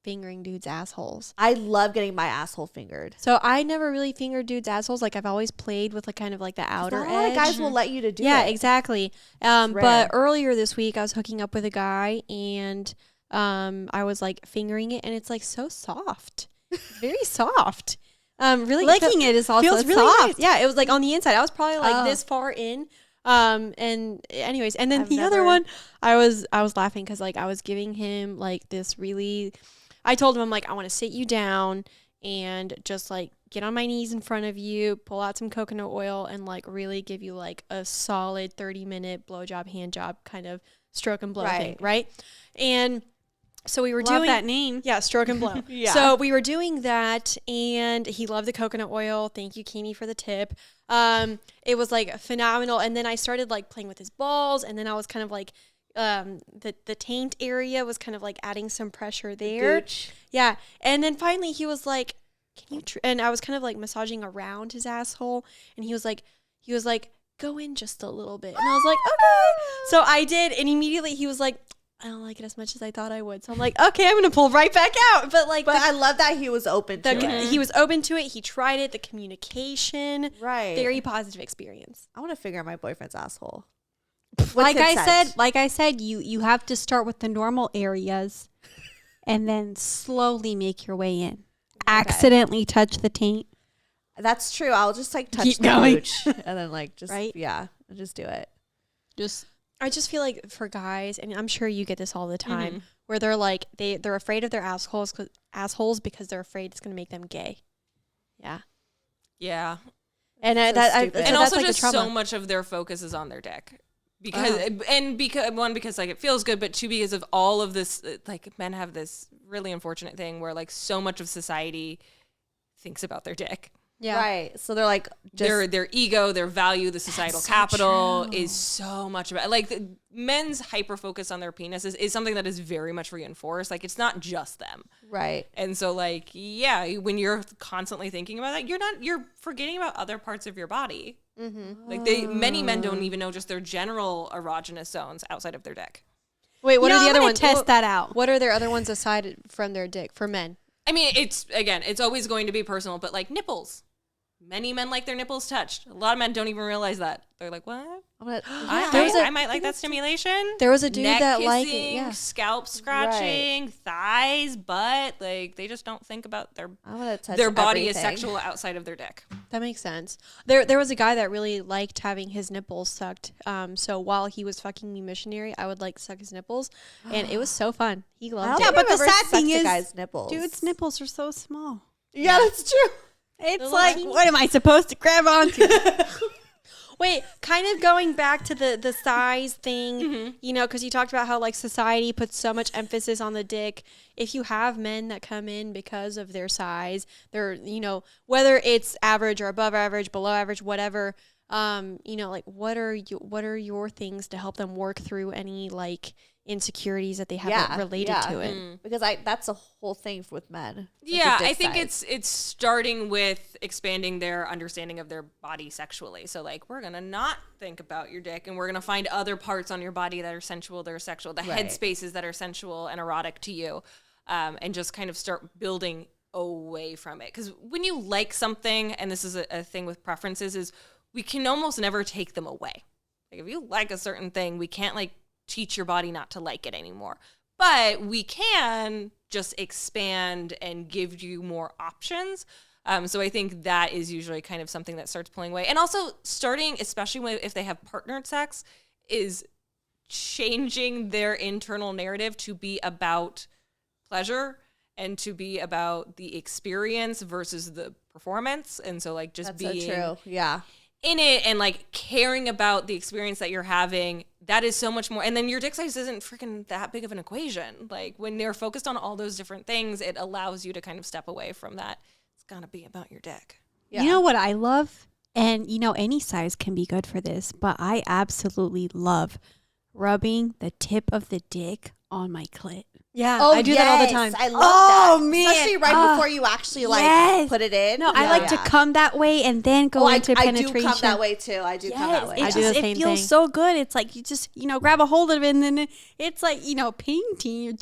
fingering dudes' assholes. I love getting my asshole fingered. So I never really fingered dudes' assholes. Like I've always played with like kind of like the outer Not a lot of edge. guys will let you to do Yeah, it. exactly. rare. But earlier this week, I was hooking up with a guy, and I was like fingering it, and it's like so soft, very soft. Really, Licking it is also feels really soft. nice. Yeah, it was like on the inside. I was probably like Oh. this far in. And anyways, and then I've the other never- one, I was laughing because like I was giving him like this really. I told him, I'm like, I want to sit you down and just like get on my knees in front of you, pull out some coconut oil, and like really give you like a solid 30-minute blowjob, hand job kind of stroke and blow thing, right? And so we were Love doing that name. yeah, stroke and blow. Yeah. So we were doing that, and he loved the coconut oil. Thank you, Cami, for the tip. It was like phenomenal. And then I started like playing with his balls, and then I was kind of like, the taint area was kind of like adding some pressure there. Gooch. Yeah. And then finally he was like, can you, and I was kind of like massaging around his asshole, and he was like, go in just a little bit. And I was like, okay. So I did, and immediately he was like, I don't like it as much as I thought I would. So I'm like, okay, I'm going to pull right back out. But like, But I love that he was open to it. he was open to it. He tried it. The communication, Right. very positive experience. I want to figure out my boyfriend's asshole. Like consent. I said, you have to start with the normal areas and then slowly make your way in. Accidentally touch the taint. That's true. I'll just like touch Keep the going. gooch and then like just Right? yeah, I'll just do it. I just feel like for guys, and I'm sure you get this all the time, where they're like, they're afraid of their assholes because they're afraid it's going to make them gay. Yeah. Yeah. And So that, stupid. so And that's also like the just trauma. so much of their focus is on their dick. Because like it feels good, but two, because of all of this, like men have this really unfortunate thing where like so much of society thinks about their dick. Yeah. Right. So they're like just Their ego, their value, the societal capital is so much about like the men's hyper focus on their penis is something that is very much reinforced. Like it's not just them. right. And so like, yeah, when you're constantly thinking about that, you're forgetting about other parts of your body. Like many men don't even know just their general erogenous zones outside of their dick. Wait, what are the I'm other gonna ones? Test that out. What are their other ones aside from their dick for men? I mean, it's always going to be personal, but like nipples. Many men like their nipples touched. A lot of men don't even realize that. They're like, what? I might like that stimulation. There was a dude Neck that kissing, liked it. Yeah. scalp scratching, thighs, butt. Like they just don't think about their touch body as everything. sexual outside of their dick. That makes sense. There was a guy that really liked having his nipples sucked. So while he was fucking me missionary, I would like suck his nipples, and it was so fun. He loved Yeah, it. but the I've ever sad thing sucked a is, guy's nipples. dude's nipples are so small. Yeah, that's true. It's like, what am I supposed to grab onto? Wait, kind of going back to the size thing, you know, because you talked about how like society puts so much emphasis on the dick. If you have men that come in because of their size, they're, you know, whether it's average or above average, below average, whatever, you know, like what are your things to help them work through any like insecurities that they haven't related to it? Because that's a whole thing with men. Yeah, I think it's starting with expanding their understanding of their body sexually. So like we're gonna not think about your dick, and we're gonna find other parts on your body that are sensual, that are sexual, the head spaces that are sensual and erotic to you, and just kind of start building away from it. Because when you like something, and this is a thing with preferences, is we can almost never take them away. Like if you like a certain thing, we can't like teach your body not to like it anymore. But we can just expand and give you more options. So I think that is usually kind of something that starts pulling away. And also starting, especially if they have partnered sex, is changing their internal narrative to be about pleasure and to be about the experience versus the performance. And so like just being so true. Yeah. in it and like caring about the experience that you're having, that is so much more. And then your dick size isn't freaking that big of an equation. Like when they're focused on all those different things, it allows you to kind of step away from that. It's gotta be about your dick. Yeah. You know what I love? And you know, any size can be good for this, but I absolutely love rubbing the tip of the dick on my clit. Yeah, I do that all the time. I love that. Oh, man. Especially right before you actually like put it in. No, I like to come that way and then go into penetration. I do come that way too. I do come that way. I do the same It feels thing. so good. It's like you just, you know, grab a hold of it and then it's like, you know, painting. And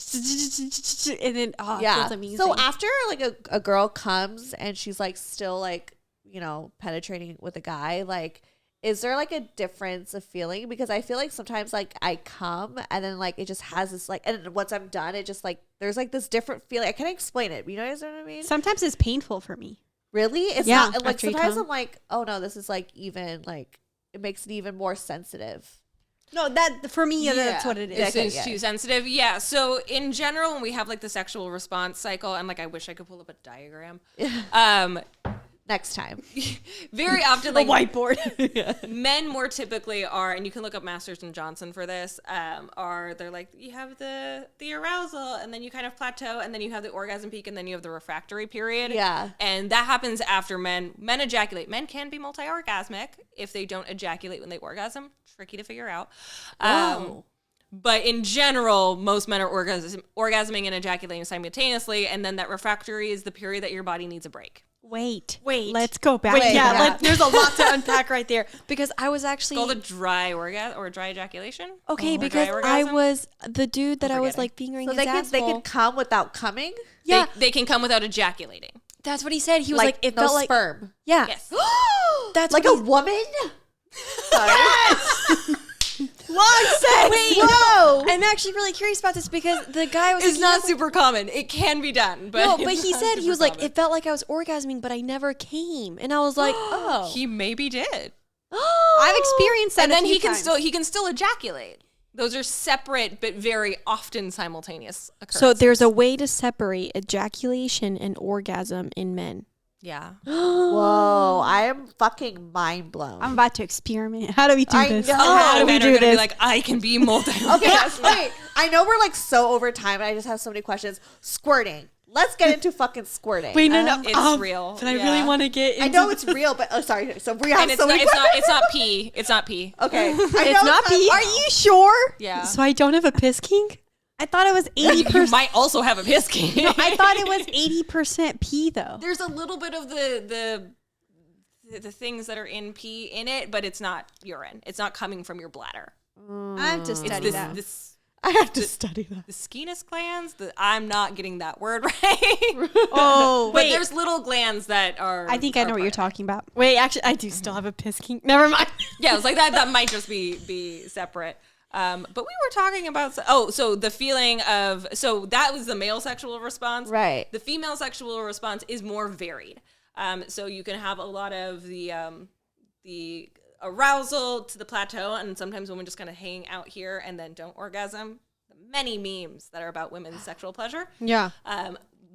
then, it feels amazing. So after like a girl comes and she's like still like, you know, penetrating with a guy, like, is there like a difference of feeling? Because I feel like sometimes like I come and then like it just has this like, and once I'm done, it just like, there's like this different feeling. I can't explain it. You know what I mean? Sometimes it's painful for me. Really? It's Yeah, not like after you sometimes come. I'm like, oh no, this is like even like, it makes it even more sensitive. No, that for me, that's what it is. It's too sensitive. Yeah. So in general, when we have like the sexual response cycle, and like I wish I could pull up a diagram. Next time. Very often, like Whiteboard. men more typically are, and you can look up Masters and Johnson for this, they're like, you have the arousal and then you kind of plateau and then you have the orgasm peak and then you have the refractory period. Yeah. And that happens after men ejaculate. Men can be multi-orgasmic if they don't ejaculate when they orgasm. Tricky to figure out. But in general, most men are orgasming and ejaculating simultaneously, and then that refractory is the period that your body needs a break. Wait. Let's go back. There's a lot to unpack right there because I was actually It's called a dry orgasm or dry ejaculation. okay Or because dry I orgasm. was the dude that I was forgetting. like fingering So his they asshole. could come without coming? Yeah, They can come without ejaculating. that's what he said. He was like, it no felt like sperm. yeah. Yes. That's Like what a he- woman? long sex. Wait, Whoa. I'm actually really curious about this because the guy was It's like, not super common. It can be done, but no, but it's he not said he super was like, common. it felt like I was orgasming, but I never came, and I was like, oh, He maybe did. I've experienced that. And then a few he can still ejaculate. Those are separate but very often simultaneous occurrences. so there's a way to separate ejaculation and orgasm in men. yeah. Whoa. I am fucking mind blown. I'm about to experiment. How do we do I this? know. A lot of we men do are gonna this? be like, I can be multi. Okay, wait. I know we're like so over time, and I just have so many questions. Squirting. Let's get into fucking squirting. Wait, no. It's real. But I really want to get. I know it's real, but sorry. So we have And so many it's not pee. It's not pee. Okay. It's not pee. Are you sure? Yeah. So I don't have a piss kink. I thought it was You 80%. might also have a piss kink. I thought it was 80% pee though. There's a little bit of the things that are in pee in it, but it's not urine. It's not coming from your bladder. I have to It's study that. this I have to study that. The skenis glands. I'm not getting that word right. Oh, but there's little glands that are. I think I know what you're part of talking about. Wait, actually, I do still have a piss kink. Never mind. it. Yeah, it was like that. That might just be separate. But we were talking about. So the feeling of. So that was the male sexual response. Right. The female sexual response is more varied. So you can have a lot of the arousal to the plateau, and sometimes women just kind of hang out here and then don't orgasm. Many memes that are about women's sexual pleasure. Yeah.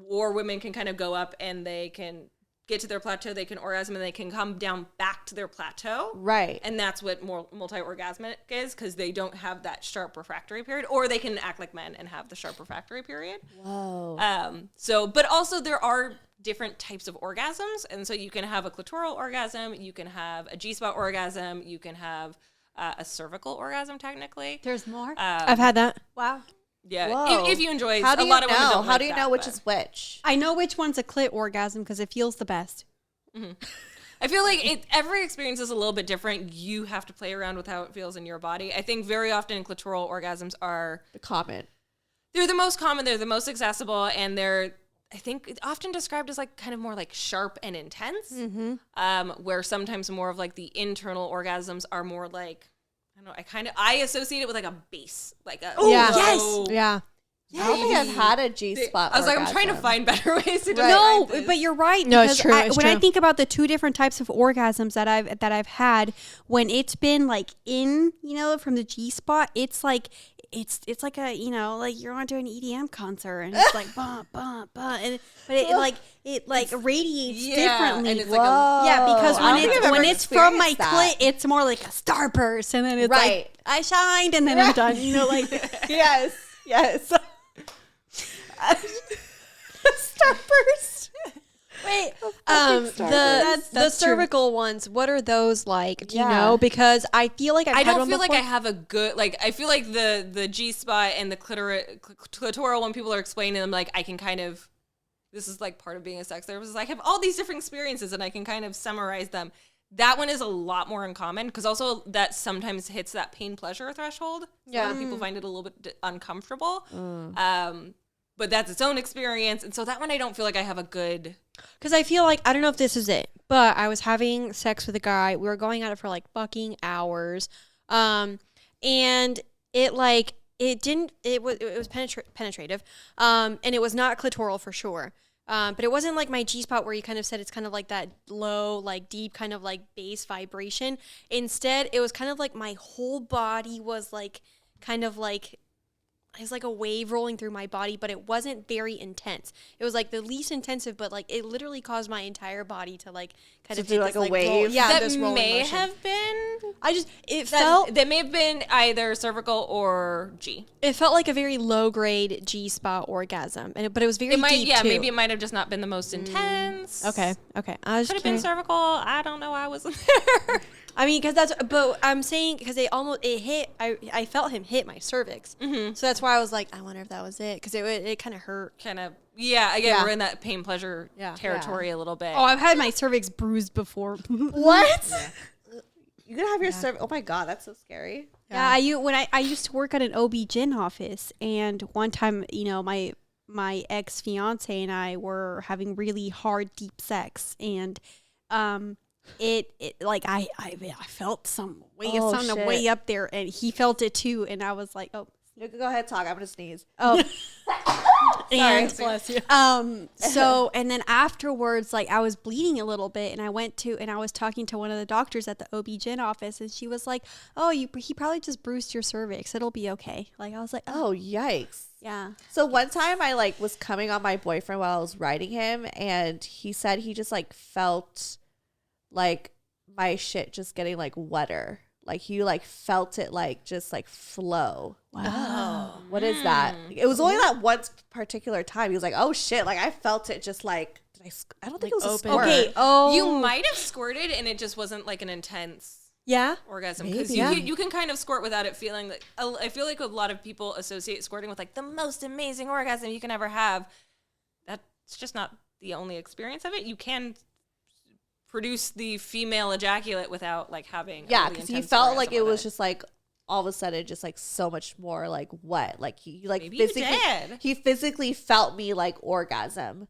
Or women can kind of go up and they can get to their plateau, they can orgasm, and they can come down back to their plateau. Right. And that's what multi-orgasmic is, because they don't have that sharp refractory period, or they can act like men and have the sharp refractory period. Whoa. But also there are different types of orgasms, and so you can have a clitoral orgasm, you can have a G-spot orgasm, you can have a cervical orgasm. Technically, There's more. I've had that. Wow. yeah. Whoa. If you enjoy, How do a you lot of women know? don't How like do you that, know which but is which? I know which one's a clit orgasm because it feels the best. I feel like every experience is a little bit different. You have to play around with how it feels in your body. I think very often clitoral orgasms are The comment. they're the most common, they're the most accessible, and they're, I think, often described as like kind of more like sharp and intense. Where sometimes more of like the internal orgasms are more like, I don't know, I associate it with like a bass, like a Yeah. low- Yeah. I don't think I've had a G-spot I was like, I'm trying to orgasm. find better ways to No, describe this. but you're right. No, it's because true, it's when I true. think about the two different types of orgasms that I've had, when it's been like in, from the G spot, it's like it's like a, like you're on to an EDM concert and it's like bum bum bum, but it radiates differently. and it's like a, Yeah, because I don't think I've when ever it's from my experienced clit, it's more like a starburst, and then it's Right. like I shined, and then I'm done. Like Yes. Yes. Starburst. Wait, Starburst. the That's true. cervical ones, what are those like? Do you Yeah. know? Because I feel like I've I had don't one feel like before. I have a good, like, I feel like the G spot and the clitoral, when people are explaining them, like, I can kind of, this is like part of being a sex therapist, is I have all these different experiences and I can kind of summarize them. That one is a lot more uncommon, because also that sometimes hits that pain pleasure threshold. So a lot of people find it a little bit uncomfortable. But that's its own experience. And so that one I don't feel like I have a good. Because I feel like, I don't know if this is it, but I was having sex with a guy. We were going at it for like fucking hours. And it like, it was penetrative. And it was not clitoral for sure. But it wasn't like my G-spot where you kind of said it's kind of like that low, like deep kind of like bass vibration. Instead, it was kind of like my whole body was like, kind of like, it was like a wave rolling through my body, but it wasn't very intense. It was like the least intensive, but like it literally caused my entire body to like kind of do hit like this, a wave? roll, That this rolling may motion. have been. That That may have been either cervical or G. it felt like a very low grade G spot orgasm, but it was very It might, deep yeah, too. maybe it might have just not been the most intense. Okay. I was Could have been curious. cervical. I don't know. I wasn't there. I mean, but I'm saying because it hit. I felt him hit my cervix, so that's why I was like, I wonder if that was it, because it kind of hurt. Kind of, yeah. Again, Yeah. we're in that pain pleasure territory a little bit. Oh, I've had my cervix bruised before. What? You could have your cervix. Oh my god, that's so scary. Yeah, I used to work at an OB-GYN office, and one time, my ex fiance and I were having really hard, deep sex, and it like I felt something shit. way up there, and he felt it too, and I was like, oh. You can go ahead, talk. I'm gonna sneeze. Oh, and Bless you. so and then afterwards, like I was bleeding a little bit, and I was talking to one of the doctors at the OB-GYN office, and she was like, "Oh, he probably just bruised your cervix. It'll be okay." Like I was like, "Oh, Oh yikes. yeah." So one time I like was coming on my boyfriend while I was riding him, and he said he just like felt like my shit just getting like wetter. Like he like felt it like just like flow. Wow. What is that? It was only that one particular time. He was like, "Oh shit!" Like I felt it just like I don't think it was a squirt. Okay. Oh, You might have squirted, and it just wasn't like an intense Yeah. orgasm, because Maybe. you can kind of squirt without it feeling like. I feel like a lot of people associate squirting with like the most amazing orgasm you can ever have. That's just not the only experience of it. You can produce the female ejaculate without like having a Yeah, really because he intense felt like orgasm it with was just like all of a sudden just like so much more like wet. Like he like Maybe you physically did. he physically felt me like orgasm.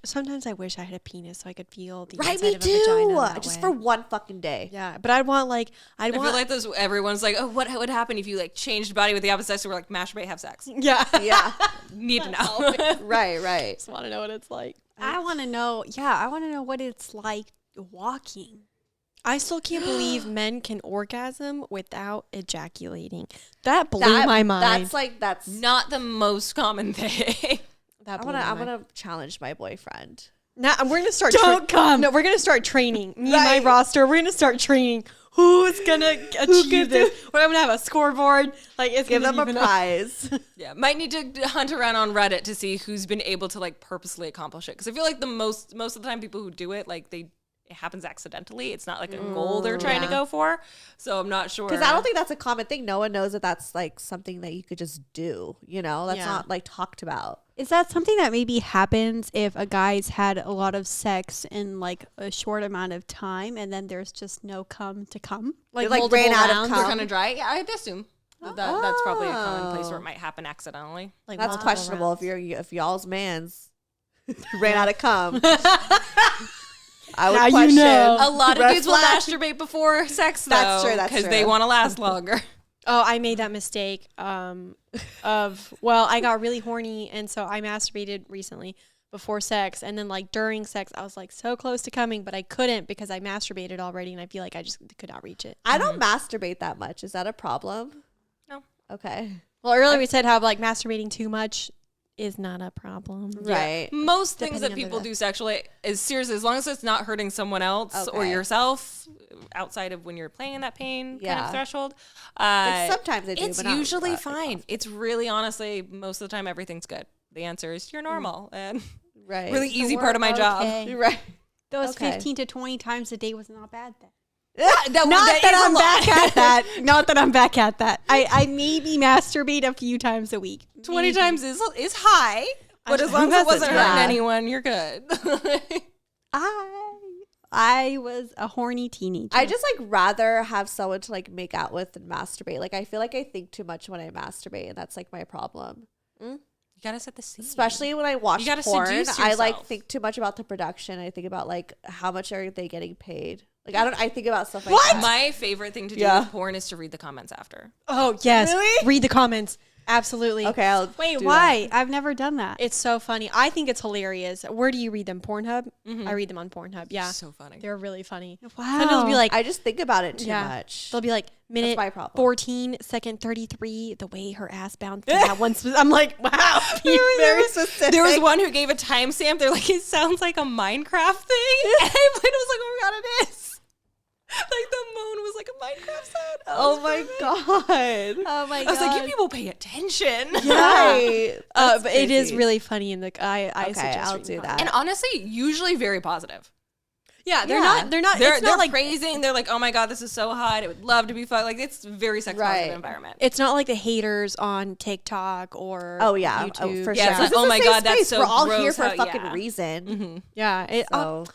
Sometimes I wish I had a penis so I could feel the Right, inside me of a vagina that just way. for one fucking day. Yeah, but I'd want like I feel like those. Everyone's like, oh, what would happen if you like changed body with the opposite sex? So we're like, masturbate, have sex. yeah. Yeah. Need to know. right. Just want to know what it's like. I want to know. Yeah, I want to know what it's like walking. I still can't believe men can orgasm without ejaculating. That blew That- my mind. That's Not the most common thing. That I blew want to my I mind. want to challenge my boyfriend. Now we're gonna start. Don't come. No, we're gonna start training. Me and Right. my roster. We're gonna start training. Who's gonna achieve this? We're gonna have a scoreboard. Like it's Give gonna them be a even prize. Yeah, might need to hunt around on Reddit to see who's been able to like purposely accomplish it. Because I feel like the most of the time people who do it, like it happens accidentally. It's not like a goal they're trying to go for. So I'm not sure. Because I don't think that's a common thing. No one knows that that's like something that you could just do. You know, that's Yeah. not like talked about. Is that something that maybe happens if a guy's had a lot of sex in like a short amount of time and then there's just no cum to come? They, multiple ran out of rounds. they're cum. kind of dry. Yeah, I'd assume that's probably a common place where it might happen accidentally. Like That's multiple questionable rounds. if y'all's man's ran out of cum. I would Now you question. know. A lot of Red dudes will flag. masturbate before sex, though. That's true, that's Because they true. want to last longer. Oh, I made that mistake. I got really horny, and so I masturbated recently before sex, and then like during sex, I was like so close to coming, but I couldn't because I masturbated already, and I feel like I just could not reach it. I don't masturbate that much. Is that a problem? No. Okay. Well, earlier we said how like masturbating too much is not a problem. Right. Most things that Depending on people the- do sexually is seriously, as long as it's not hurting someone else or Okay. yourself outside of when you're playing in that pain kind Yeah. of threshold. Like, sometimes I do, It's but not usually like fine. often. It's really honestly, most of the time, everything's good. The answer is you're normal and Right. really easy part of my job. Okay. You're right. Those Okay. 15 to 20 times a day was not bad then. That Not is that a I'm lot. back at that. Not that I'm back at that. I maybe masturbate a few times a week. 20 Maybe. times is high, but as long as it That's a wasn't hurting yeah. anyone, you're good. I was a horny teenager. I just like rather have someone to like make out with than masturbate. Like I feel like I think too much when I masturbate, and that's like my problem. You gotta set the scene. Especially when I watch You gotta porn, seduce I like yourself. think too much about the production. I think about like how much are they getting paid. Like I think about stuff like that. My favorite thing to do Yeah. with porn is to read the comments after. Oh yes, Really? read the comments. Absolutely. Okay, I'll Wait, do why? I've never done that. It's so funny. I think it's hilarious. Where do you read them? Pornhub? I read them on Pornhub. Yeah. So funny. They're really funny. Wow. Sometimes it'll be like, that. I just think about it too yeah. much. they'll be like, minute my problem. 14, second 33, the way her ass bounced in that one. I'm like, wow. Very specific. There was one who gave a timestamp. They're like, it sounds like a Minecraft thing. And I was like, oh my god, it is. Like the moan was like a Minecraft sound. Oh my god. Oh my god. I was like, you people pay attention. Right. That's but it is crazy. really funny. And I Okay, suggest I'll reading do the that. And honestly, usually very positive. Yeah, they're Yeah. not. They're not. They're It's not like praising. They're like, oh my god, this is so hot. I would love to be fun. Like it's a very sex positive Right. environment. it's not like the haters on TikTok or Oh yeah, YouTube. for Yeah, sure. it's like, This is oh a my safe God, that's space. so We're all here gross for a how- fucking yeah. reason. Yeah. So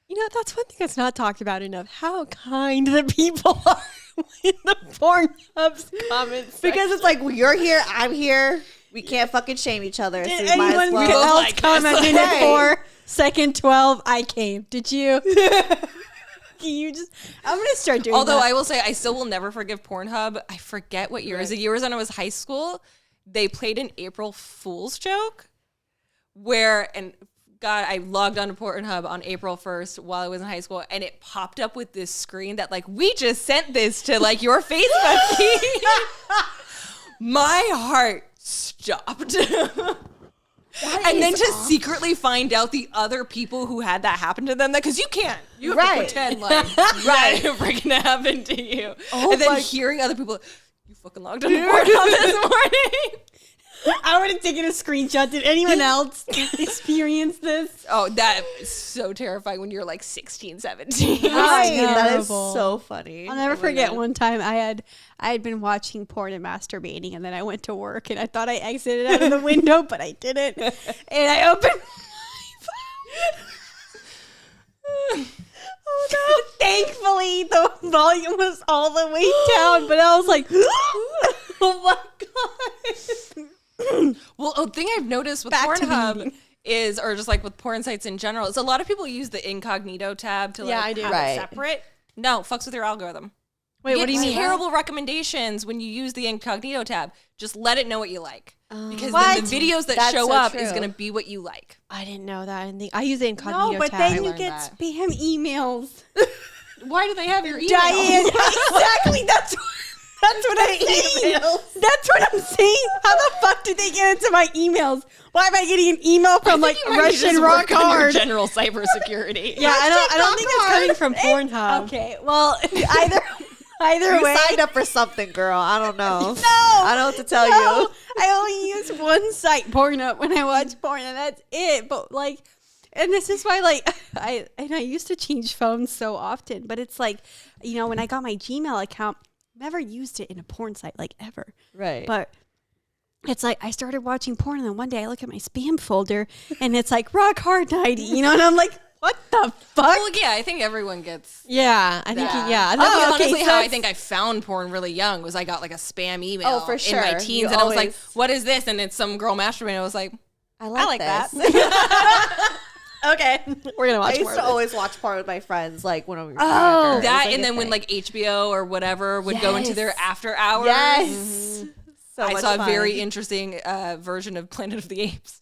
You know, that's one thing that's not talked about enough. How kind the people are in the Pornhub's comments. because it's like well, you're here, I'm here. We can't fucking shame each other. So Did we might as anyone well. else like this. comment minute Right. 4, second 12? I came. Did you? Can you just? I'm gonna start doing. Although that. I will say, I still will never forgive Pornhub. I forget what year. It was a year when I was high school. They played an April Fool's joke and God, I logged on to Pornhub on April 1st while I was in high school, and it popped up with this screen that like, we just sent this to like your Facebook feed. My heart stopped. And then to secretly find out the other people who had that happen to them, because you can't. You have to Right. pretend like that it freaking happened to you. And then hearing other people, you fucking logged on to Pornhub this morning. I would have taken a screenshot. Did anyone else experience this? Oh, that is so terrifying when you're like 16, 17. Right, that is terrible. so funny. I'll never Oh my forget God. one time I had been watching porn and masturbating, and then I went to work, and I thought I exited out of the window, but I didn't. And I opened my phone. Oh no! Thankfully, the volume was all the way down, but I was like, "Oh my god!" Well, a thing I've noticed with Back to Pornhub reading. is, or just like with porn sites in general, is a lot of people use the incognito tab to Yeah, like I do. have Right. it separate. No, fucks with your algorithm. Wait, what do you mean? Terrible recommendations when you use the incognito tab. Just let it know what you like, because What? then the videos that That's show so up is true. going to be what you like. I didn't know that. I didn't think I use the incognito No, but tab. then you learned get that. spam emails. Why do they have your email? Diane, exactly. That's what I'm saying. That's what I'm saying. How the fuck did they get into my emails? Why am I getting an email from like You might Russian just rock work on your hard? general cybersecurity. Yeah, I don't think it's coming from Pornhub. Okay, well, either You way. signed up for something, girl. I don't know. I don't know what to tell you. I only use one site, Pornhub, when I watch porn, and that's it. But like, and this is why, like, I used to change phones so often, but it's like, when I got my Gmail account, never used it in a porn site, like ever. Right. But it's like I started watching porn, and then one day I look at my spam folder, and it's like rock hard 90, and I'm like, what the fuck? Well, yeah, I think everyone gets. Yeah, I think That's Oh, okay, honestly so how I it's- think I found porn really young. Was I got like a spam email Oh, for in sure. my You teens, and I was like, always- "What is this?" And it's some girl masturbating. I was like, I like that. Okay, we're gonna I watch used more. to of this. always watch porn with my friends, like when we were younger. Oh. It was, that, like, and a then when thing. like HBO or whatever would go into their Yes. after hours. Yes. So I much saw a fun. very interesting version of Planet of the Apes.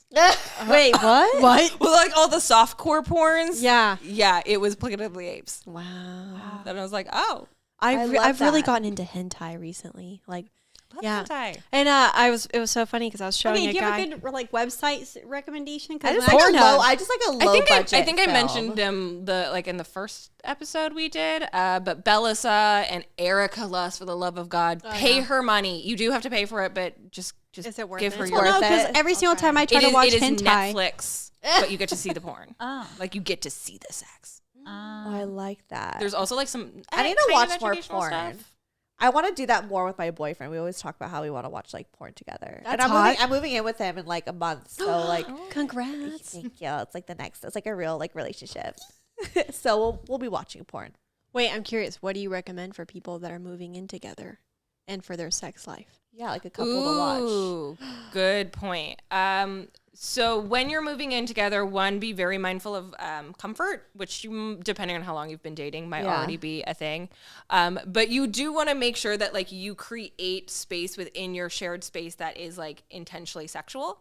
Wait, what? What? Well, like all the softcore porns. Yeah. Yeah, it was Planet of the Apes. Wow. Then I was like, oh, I've love really that. gotten into hentai recently. Like, love yeah. hentai. And it was so funny because I was showing Okay, a do you guy. have a good like website recommendation? I just when like a Pornhub. low. I just like a low budget. I think I film. mentioned them in the first episode we did. But Bellisa and Erica Lust, for the love of God, pay her money. You do have to pay for it, but just Is it worth give it? her It's your. worth no, because it. every single time I try It to is, watch it is hentai, Netflix, but you get to see the porn. Oh. Like you get to see the sex. Oh, I like that. There's also like some. I need to kind of watch more educational porn. stuff. I want to do that more with my boyfriend. We always talk about how we want to watch like porn together. And That's hot. I'm moving in with him in like a month. So like, Congrats. thank you. It's like it's like a real like relationship. So we'll be watching porn. Wait, I'm curious. What do you recommend for people that are moving in together and for their sex life? Yeah, like a couple to watch. Ooh, good point. So when you're moving in together, one, be very mindful of comfort, which you, depending on how long you've been dating, might Yeah. already be a thing. But you do want to make sure that like you create space within your shared space that is like intentionally sexual.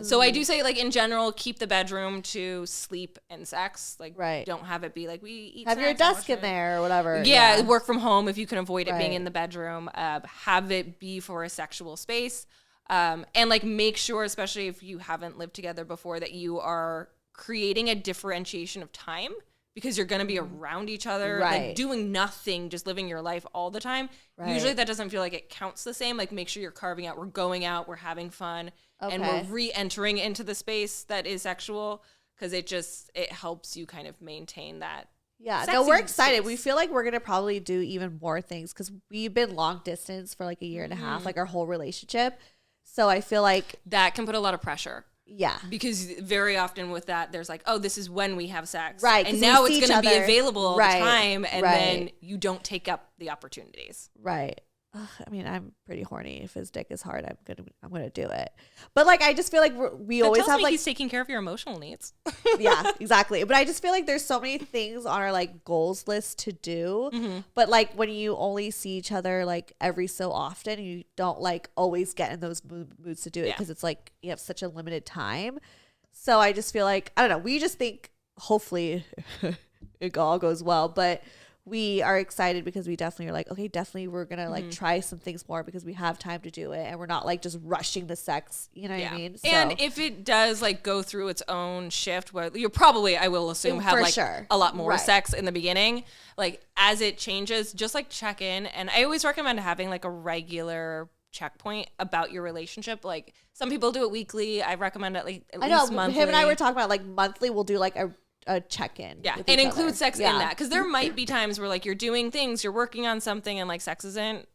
So I do say like in general, keep the bedroom to sleep and sex. Like Right. don't have it be like we eat. Have your snacks and desk watch in it. there or whatever. Yeah, work from home if you can avoid it being Right. in the bedroom. Have it be for a sexual space. And like make sure, especially if you haven't lived together before, that you are creating a differentiation of time because you're going to be around each other, Right. like doing nothing, just living your life all the time. Right. Usually that doesn't feel like it counts the same. Like make sure you're carving out, we're going out, we're having fun, and Okay. we're re-entering into the space that is sexual because it helps you kind of maintain that. Yeah, no, Sexy we're excited. space. We feel like we're gonna probably do even more things because we've been long distance for like a year and a half, like our whole relationship. So I feel like, That can put a lot of pressure. yeah, Because very often with that, there's like, oh, this is when we have sex. Right, And 'cause we now see it's each going to be other. available all Right, the time. And right. then you don't take up the opportunities. right. Ugh, I mean, I'm pretty horny. If his dick is hard, I'm gonna do it. But like, I just feel like we That always tells have me like, he's taking care of your emotional needs. yeah, exactly. But I just feel like there's so many things on our like goals list to do. Mm-hmm. But like when you only see each other like every so often, you don't like always get in those moods to do it Yeah. because it's like you have such a limited time. So I just feel like, I don't know. We just think hopefully it all goes well, but we are excited because we definitely are like, okay, definitely we're gonna like try some things more because we have time to do it and we're not like just rushing the sex. You know what I mean? And So- if it does like go through its own shift, where you're probably, I will assume, have For like sure. a lot more Right. sex in the beginning. Like as it changes, just like check in. And I always recommend having like a regular checkpoint about your relationship. Like some people do it weekly. I recommend it like at I know least monthly. him and I were talking about like monthly. We'll do like a check-in. Yeah, with and each include other. sex Yeah. in that because there might be times where like you're doing things, you're working on something, and like sex isn't.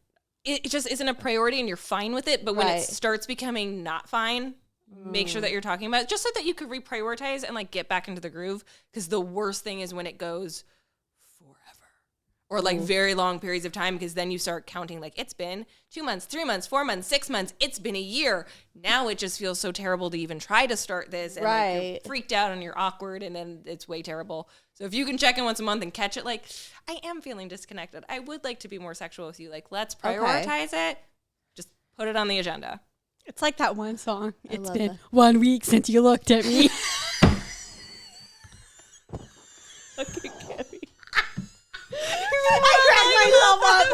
It just isn't a priority, and you're fine with it. But when Right. it starts becoming not fine, make sure that you're talking about it, just so that you could reprioritize and like get back into the groove. Because the worst thing is when it goes or like very long periods of time, because then you start counting like it's been 2 months, 3 months, 4 months, 6 months, it's been a year. Now it just feels so terrible to even try to start this, and like you're freaked out and you're awkward, and then it's way terrible. So if you can check in once a month and catch it, like, I am feeling disconnected, I would like to be more sexual with you, like, let's prioritize it, just put it on the agenda. It's like that one song. It's been 1 week since you looked at me. Okay, Cami. I cracked myself up.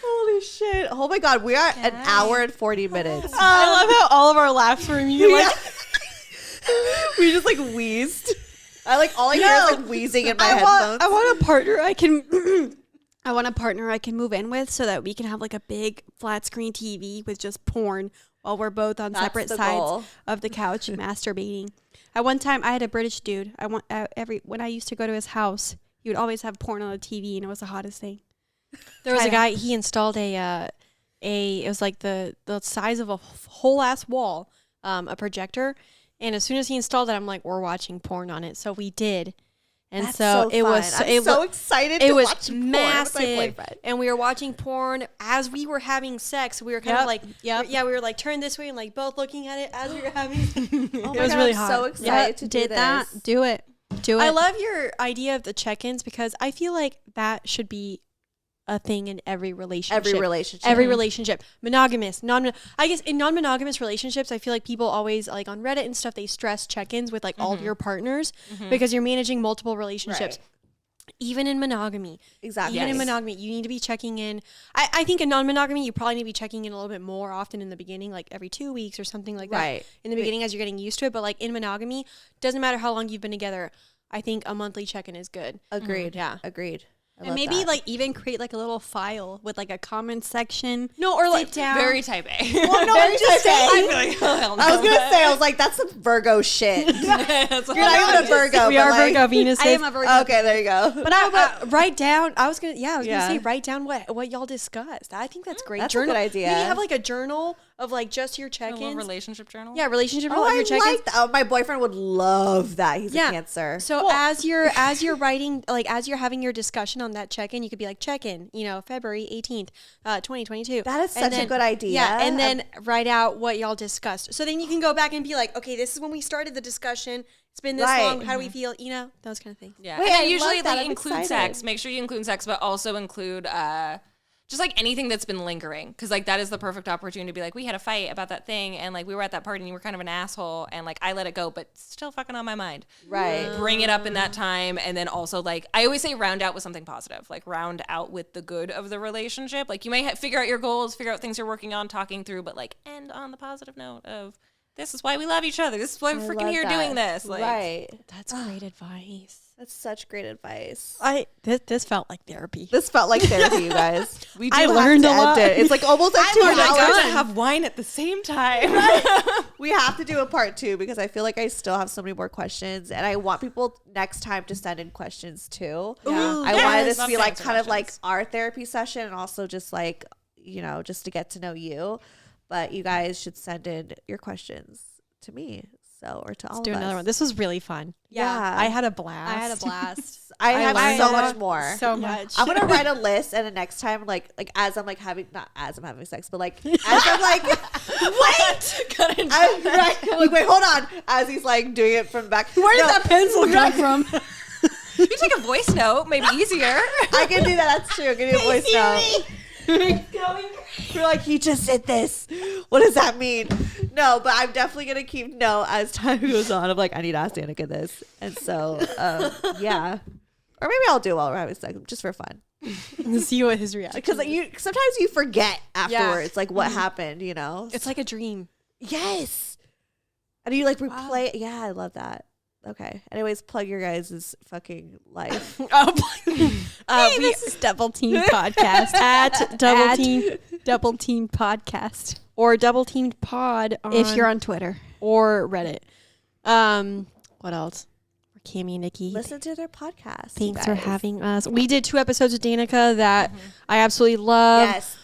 Holy shit. Oh my God. We are an hour and 40 minutes. I love how all of our laughs were me. Like, we just like wheezed. All I hear is like wheezing in my headphones. I want a partner I can I want a partner I can move in with so that we can have like a big flat screen TV with just porn while we're both on separate sides of the couch masturbating. At one time, I had a British dude. When I used to go to his house, he would always have porn on the TV, and it was the hottest thing. There was a guy, he installed it was like the size of a whole ass wall, a projector. And as soon as he installed it, I'm like, we're watching porn on it. So we did. And That's so it fun. was I'm so excited to watch massive, porn with my boyfriend. and we were watching porn as we were having sex. We were kind of like, we were like turned this way and like both looking at it as we were having. Oh it was really hot. So excited to do that. this. Do it. I love your idea of the check-ins, because I feel like that should be a thing in every relationship. Every relationship. Monogamous, I guess in non-monogamous relationships, I feel like people always, like on Reddit and stuff, they stress check-ins with like all of your partners because you're managing multiple relationships. Right. Even in monogamy. Exactly. Even in monogamy, you need to be checking in. I think in non-monogamy, you probably need to be checking in a little bit more often in the beginning, like every 2 weeks or something like that. In the beginning as you're getting used to it. But like in monogamy, doesn't matter how long you've been together, I think a monthly check-in is good. Agreed. Yeah. Agreed. And maybe like even create like a little file with like a comment section. No, or like very type A. Well, no, I'm just saying. I feel like, oh, hell no. I was gonna say, I was like, that's some Virgo shit. You're not even a Virgo. We are Virgo Venus. I am a Virgo. Okay, there you go. But I write down. I was gonna say write down what y'all discussed. I think that's great. That's a good idea. Maybe have like a journal of like just your check-ins. A little relationship journal. Yeah, relationship journal Oh, of your I check-ins. like that. Oh, my boyfriend would love that. He's a Cancer. So as you're writing, like as you're having your discussion on that check-in, you could be like check-in, February 18th, 2022. That is such a good idea. Yeah, and then write out what y'all discussed. So then you can go back and be like, okay, this is when we started the discussion. It's been this long. How do we feel? Those kind of things. Yeah. Wait, and I usually love that. like I'm include excited. sex. Make sure you include sex, but also include just like anything that's been lingering, because like that is the perfect opportunity to be like, we had a fight about that thing, and like we were at that party and you were kind of an asshole, and like I let it go, but still fucking on my mind. Right. Bring it up in that time, and then also like I always say round out with something positive, like round out with the good of the relationship. Like you may figure out your goals, figure out things you're working on, talking through, but like end on the positive note of this is why we love each other. This is why we're freaking here doing this. Like, right. That's great advice. That's such great advice. This felt like therapy. This felt like therapy, you guys. We do I have learned to a lot. end it. It's like almost like 2 I hours. to have wine at the same time. We have to do a part 2 because I feel like I still have so many more questions, and I want people next time to send in questions too. Yeah. I wanted this to Love be to like answer kind of like questions. our therapy session, and also just like just to get to know you. But you guys should send in your questions to me, or to all of Do us. another one. This was really fun. Yeah. I had a blast. I had a blast. I have learned so a much lot. more. So much. I'm gonna write a list, and the next time, like as I'm like having, not as I'm having sex, but like as I'm like, wait, I'm like, wait, hold on, as he's like doing it from the back. Where did that pencil come from? You can take a voice note, maybe easier. I can do that. That's true. I'll give you a voice note. We're like, he just did this. What does that mean? No, but I'm definitely gonna keep as time goes on. I'm like, I need to ask Danica this, and so yeah, or maybe I'll do it while we're having sex, just for fun. See what his reaction. Because sometimes you forget afterwards, like what happened. It's like a dream. Yes, and you like replay. Yeah, I love that. Okay. Anyways, plug your guys' fucking life. This is Double Team Podcast At Double Team Podcast or Double Teamed Pod if you're on Twitter. or Reddit. What else? We're Cami Niki. Listen to their podcast. Thanks for having us. We did 2 episodes with Danica that I absolutely love. Yes.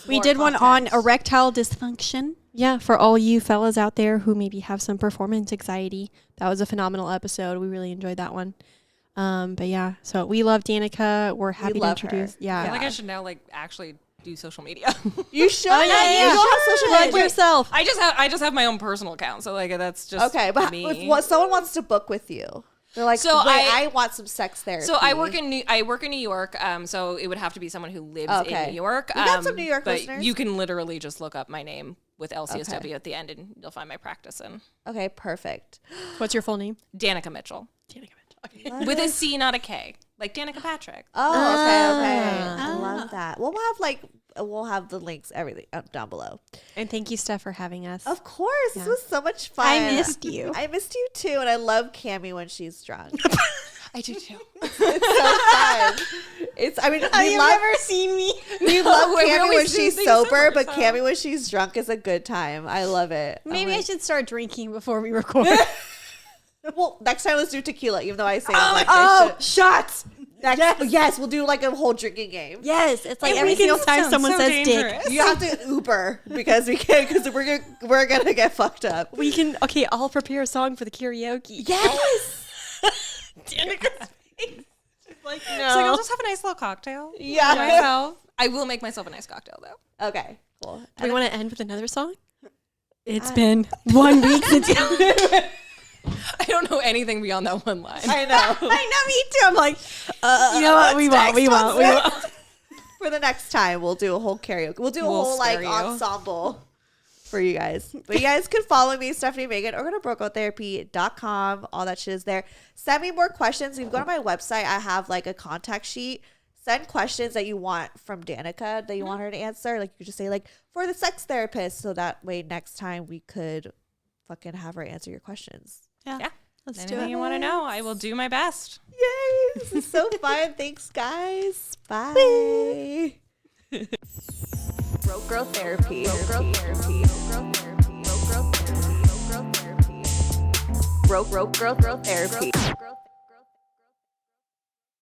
We did one on erectile dysfunction. Yeah, for all you fellas out there who maybe have some performance anxiety, that was a phenomenal episode. We really enjoyed that one. But yeah, so we love Danica. We're happy to love her. introduce. I Yeah. feel like I should now like actually do social media. You should. Oh, yeah, You don't have social Plug media. yourself. I just have my own personal account, so like that's just Okay, but me. if what someone wants to book with you, they're like, So wait, I- I want some sex therapy. So I work in New York. So it would have to be someone who lives Okay. in New York. We got some New York but listeners. you can literally just look up my name with LCSW Okay. at the end, and you'll find my practice in Okay, perfect. What's your full name? Danica Mitchell Danica. Okay. with a C, not a K, like Danica Patrick. Oh, okay. I love that. We'll have the links, everything up down below. And thank you, Steph, for having us. Of course, this was so much fun. I missed you. I missed you too, and I love Cami when she's drunk. I do too. It's so fun. We love seen me. we love We Cami always when do she's things sober, sober, but so. Cami when she's drunk is a good time. I love it. Maybe I should start drinking before we record. Well, next time let's do tequila, even though I say I should. shots. Yes, we'll do like a whole drinking game. Yes, it's like It every makes single it time sound someone so says dangerous. dick. You have to Uber because we're gonna get fucked up. We can, okay, I'll prepare a song for the karaoke. Yes. Danica's face. Like, no. So like, I'll just have a nice little cocktail. Yeah. for myself. I will make myself a nice cocktail though. Okay. Cool. Do we want to end with another song? It's been 1 week since I don't know anything beyond that one line. I know. I know, me too. I'm like, you know what? We won't. For the next time, we'll do a whole karaoke. We'll do a We'll whole like spare you. ensemble for you guys. But you guys can follow me, Stefanie Maegan, or go to brokeouttherapy.com. All that shit is there. Send me more questions. If you go to my website, I have like a contact sheet. Send questions that you want from Danica that you want her to answer. Like you just say like for the sex therapist, so that way next time we could fucking have her answer your questions. Yeah. Let's do Anything it. you want to know, I will do my best. Yay! This is so fun. Thanks, guys. Bye. Broke Girl Therapy. Broke Girl Therapy. Broke Girl Therapy. Broke Girl Therapy. Broke Girl Therapy.